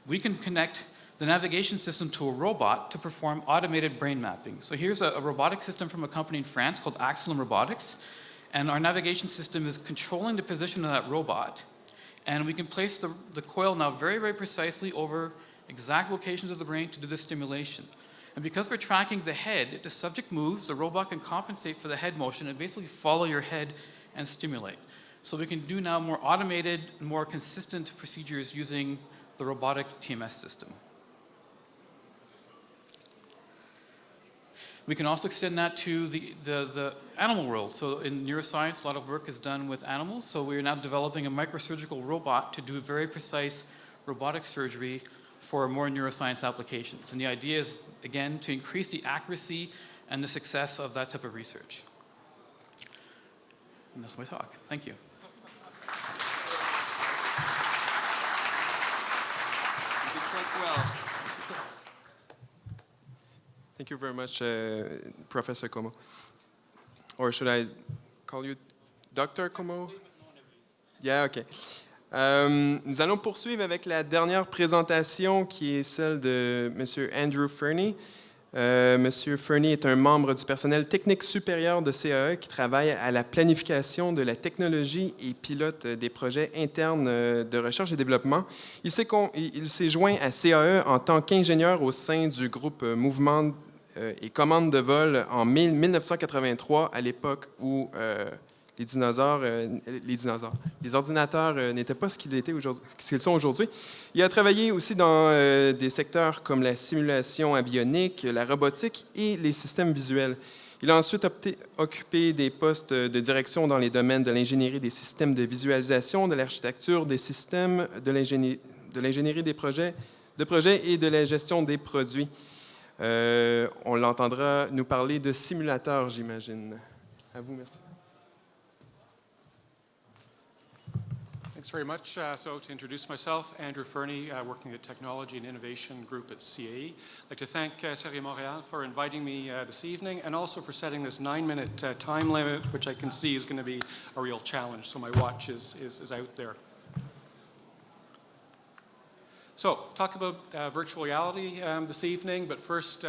[SPEAKER 6] We can connect the navigation system to a robot to perform automated brain mapping. So here's a robotic system from a company in France called Axilum Robotics, and our navigation system is controlling the position of that robot, and we can place the coil now very, very precisely over exact locations of the brain to do the stimulation. And because we're tracking the head, if the subject moves, the robot can compensate for the head motion and basically follow your head and stimulate. So we can do now more automated, more consistent procedures using the robotic TMS system. We can also extend that to the animal world. So in neuroscience, a lot of work is done with animals. So we are now developing a microsurgical robot to do very precise robotic surgery for more neuroscience applications. And the idea is, again, to increase the accuracy and the success of that type of research. And that's my talk. Thank you.
[SPEAKER 2] You did quite well. Thank you very much, Professor Como. Or should I call you Dr. Como? Yeah, okay. Nous allons poursuivre avec la dernière présentation qui est celle de M. Andrew Fernie. M. Fernie est un membre du personnel technique supérieur de CAE qui travaille à la planification de la technologie et pilote des projets internes de recherche et développement. Il s'est joint à CAE en tant qu'ingénieur au sein du groupe Mouvement et commande de vol en 1983, à l'époque où les ordinateurs n'étaient pas ce qu'ils sont aujourd'hui. Il a travaillé aussi dans des secteurs comme la simulation avionique, la robotique et les systèmes visuels. Il a ensuite occupé des postes de direction dans les domaines de l'ingénierie des systèmes de visualisation, de l'architecture des systèmes, de l'ingénierie des projets et de la gestion des produits. On l'entendra nous parler de simulateurs, j'imagine. À vous, merci.
[SPEAKER 7] Thanks very much. So to introduce myself, Andrew Fernie, working at Technology and Innovation Group at CAE. I'd like to thank Série Montréal for inviting me this evening and also for setting this 9-minute time limit, which I can see is going to be a real challenge. So my watch is out there. So talk about virtual reality this evening, but first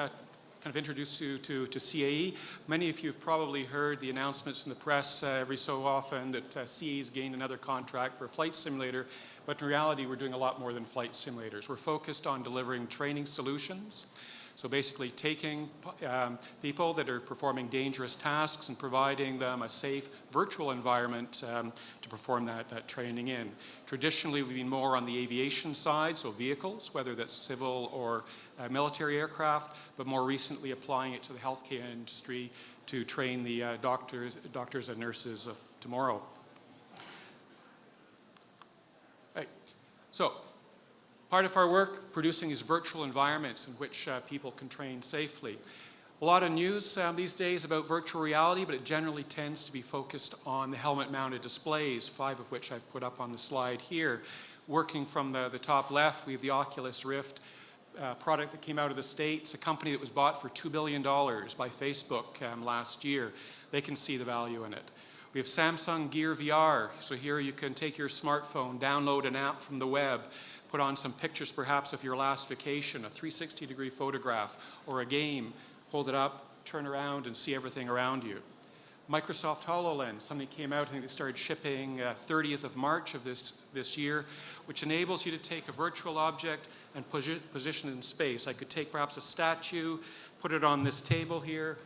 [SPEAKER 7] kind of introduce you to CAE. Many of you have probably heard the announcements in the press every so often that CAE's gained another contract for a flight simulator, but in reality we're doing a lot more than flight simulators. We're focused on delivering training solutions. So basically taking people that are performing dangerous tasks and providing them a safe virtual environment to perform that training in. Traditionally, we've been more on the aviation side, so vehicles, whether that's civil or military aircraft, but more recently applying it to the healthcare industry to train the doctors and nurses of tomorrow. Right. So, part of our work, producing these virtual environments in which people can train safely. A lot of news these days about virtual reality, but it generally tends to be focused on the helmet-mounted displays, 5 of which I've put up on the slide here. Working from the top left, we have the Oculus Rift product that came out of the States, a company that was bought for $2 billion by Facebook last year. They can see the value in it. We have Samsung Gear VR. So here you can take your smartphone, download an app from the web, put on some pictures perhaps of your last vacation, a 360-degree photograph, or a game, hold it up, turn around, and see everything around you. Microsoft HoloLens, something came out, I think they started shipping 30th of March of this year, which enables you to take a virtual object and position it in space. I could take perhaps a statue, put it on this table here.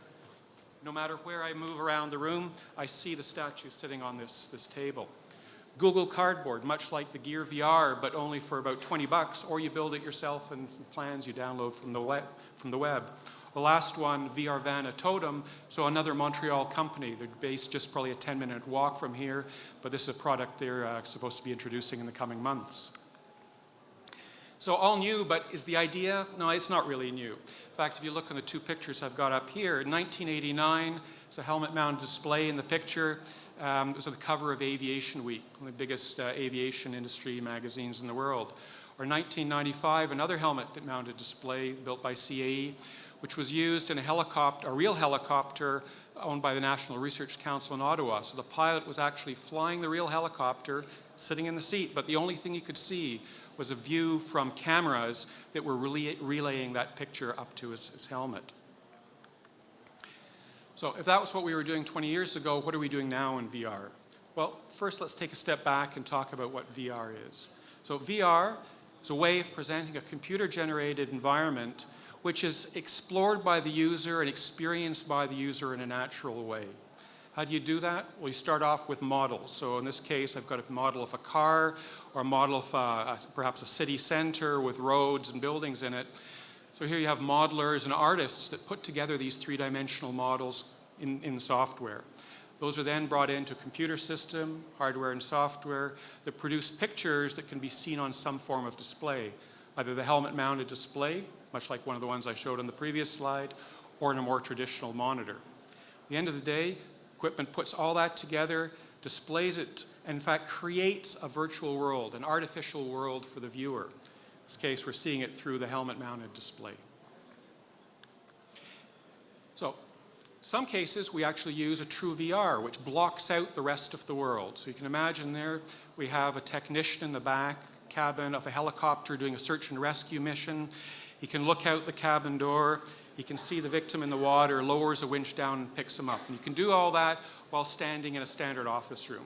[SPEAKER 7] No matter where I move around the room, I see the statue sitting on this table. Google Cardboard, much like the Gear VR, but only for about 20 bucks, or you build it yourself and plans you download from the web. The last one, VRVana Totem, so another Montreal company. They're based just probably a 10-minute walk from here, but this is a product they're supposed to be introducing in the coming months. So all new, but is the idea? No, it's not really new. In fact, if you look on the 2 pictures I've got up here, in 1989, it's a helmet-mounted display in the picture. It was on the cover of Aviation Week, one of the biggest aviation industry magazines in the world. Or 1995, another helmet-mounted display built by CAE, which was used in a real helicopter owned by the National Research Council in Ottawa. So the pilot was actually flying the real helicopter, sitting in the seat, but the only thing he could see was a view from cameras that were relaying that picture up to his helmet. So if that was what we were doing 20 years ago, what are we doing now in VR? Well, first let's take a step back and talk about what VR is. So VR is a way of presenting a computer-generated environment which is explored by the user and experienced by the user in a natural way. How do you do that? Well, you start off with models. So in this case, I've got a model of a car or a model of perhaps a city center with roads and buildings in it. So here you have modelers and artists that put together these 3-dimensional models in software. Those are then brought into a computer system, hardware and software, that produce pictures that can be seen on some form of display, either the helmet-mounted display, much like one of the ones I showed on the previous slide, or in a more traditional monitor. At the end of the day, equipment puts all that together, displays it, and in fact creates a virtual world, an artificial world for the viewer. In this case, we're seeing it through the helmet-mounted display. So, some cases we actually use a true VR, which blocks out the rest of the world. So you can imagine there we have a technician in the back cabin of a helicopter doing a search and rescue mission. He can look out the cabin door, he can see the victim in the water, lowers a winch down and picks him up. And you can do all that while standing in a standard office room.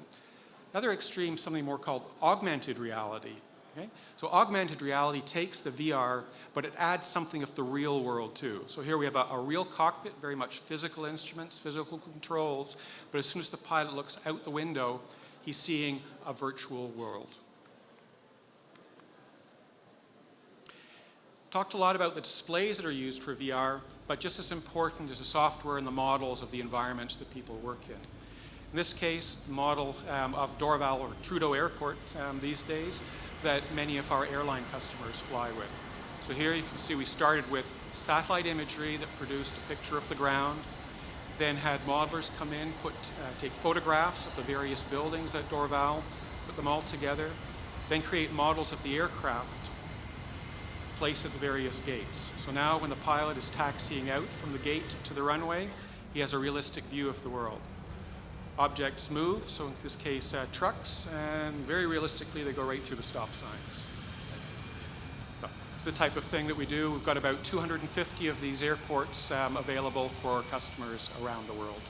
[SPEAKER 7] Another extreme, something more called augmented reality. Okay? So augmented reality takes the VR, but it adds something of the real world too. So here we have a real cockpit, very much physical instruments, physical controls, but as soon as the pilot looks out the window, he's seeing a virtual world. Talked a lot about the displays that are used for VR, but just as important is the software and the models of the environments that people work in. In this case, the model of Dorval or Trudeau Airport these days that many of our airline customers fly with. So here you can see we started with satellite imagery that produced a picture of the ground, then had modelers come in, take photographs of the various buildings at Dorval, put them all together, then create models of the aircraft placed at the various gates. So now when the pilot is taxiing out from the gate to the runway, he has a realistic view of the world. Objects move, so in this case trucks, and very realistically they go right through the stop signs. So it's the type of thing that we do. We've got about 250 of these airports available for customers around the world.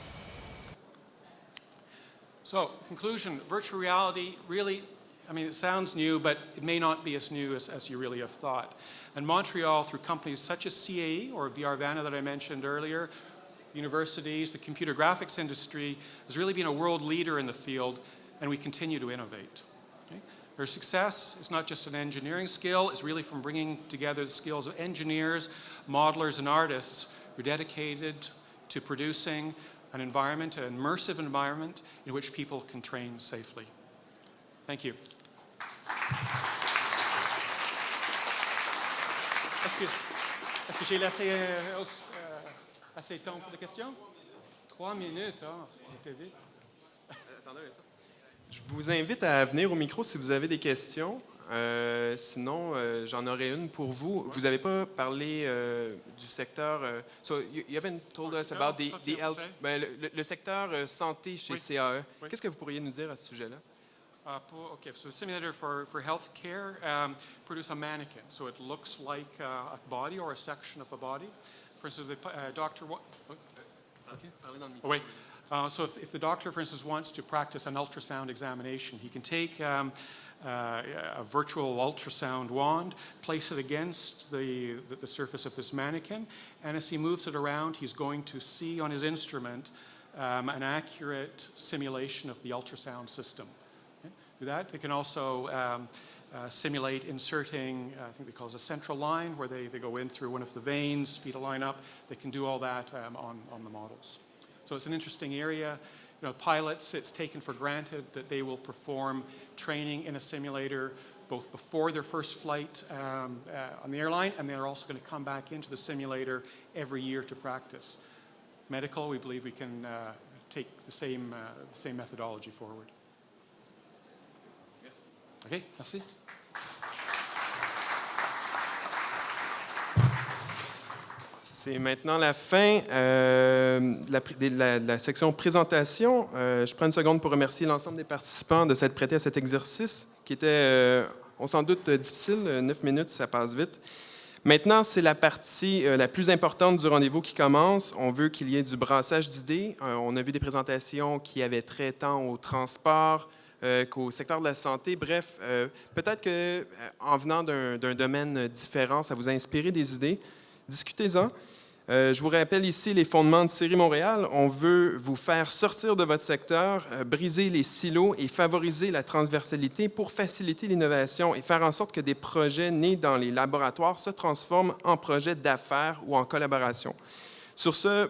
[SPEAKER 7] So, conclusion, virtual reality really, I mean, it sounds new, but it may not be as new as you really have thought. And Montreal, through companies such as CAE or VRVANA that I mentioned earlier, universities, the computer graphics industry, has really been a world leader in the field, and we continue to innovate. Okay? Their success is not just an engineering skill, it's really from bringing together the skills of engineers, modelers, and artists who are dedicated to producing an environment, an immersive environment in which people can train safely. Thank you. Est-ce que j'ai laissé assez de temps pour des questions? 3 minutes, j'étais vite.
[SPEAKER 2] Je vous invite à venir au micro si vous avez des questions. Sinon, j'en aurais une pour vous. Vous n'avez pas parlé du secteur. So you haven't told us about the health, le secteur santé chez CAE.
[SPEAKER 7] Oui.
[SPEAKER 2] Qu'est-ce que vous pourriez nous dire à ce sujet-là?
[SPEAKER 7] Okay, so the simulator for healthcare produce a mannequin. So it looks like a body or a section of a body. For instance, the doctor. Oh, wait. So if the doctor, for instance, wants to practice an ultrasound examination, he can take a virtual ultrasound wand, place it against the surface of this mannequin, and as he moves it around, he's going to see on his instrument an accurate simulation of the ultrasound system. Okay? Do that. They can also simulate inserting, I think they call it a central line, where they go in through one of the veins, feed a line up. They can do all that on the models. So it's an interesting area. You know, pilots, it's taken for granted that they will perform training in a simulator both before their first flight on the airline, and they're also going to come back into the simulator every year to practice. Medical, we believe we can take the same methodology forward.
[SPEAKER 2] Yes.
[SPEAKER 7] OK, merci.
[SPEAKER 2] C'est maintenant la fin de la section présentation. Je prends une seconde pour remercier l'ensemble des participants de s'être prêtés à cet exercice qui était, on s'en doute, difficile. 9 minutes, ça passe vite. Maintenant, c'est la partie la plus importante du rendez-vous qui commence. On veut qu'il y ait du brassage d'idées. On a vu des présentations qui avaient trait tant au transport qu'au secteur de la santé. Bref, peut-être qu'en venant d'un domaine différent, ça vous a inspiré des idées. Discutez-en. Je vous rappelle ici les fondements de CERI Montréal. On veut vous faire sortir de votre secteur, briser les silos et favoriser la transversalité pour faciliter l'innovation et faire en sorte que des projets nés dans les laboratoires se transforment en projets d'affaires ou en collaboration. Sur ce,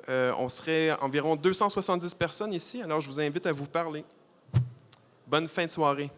[SPEAKER 2] on serait environ 270 personnes ici, alors je vous invite à vous parler. Bonne fin de soirée.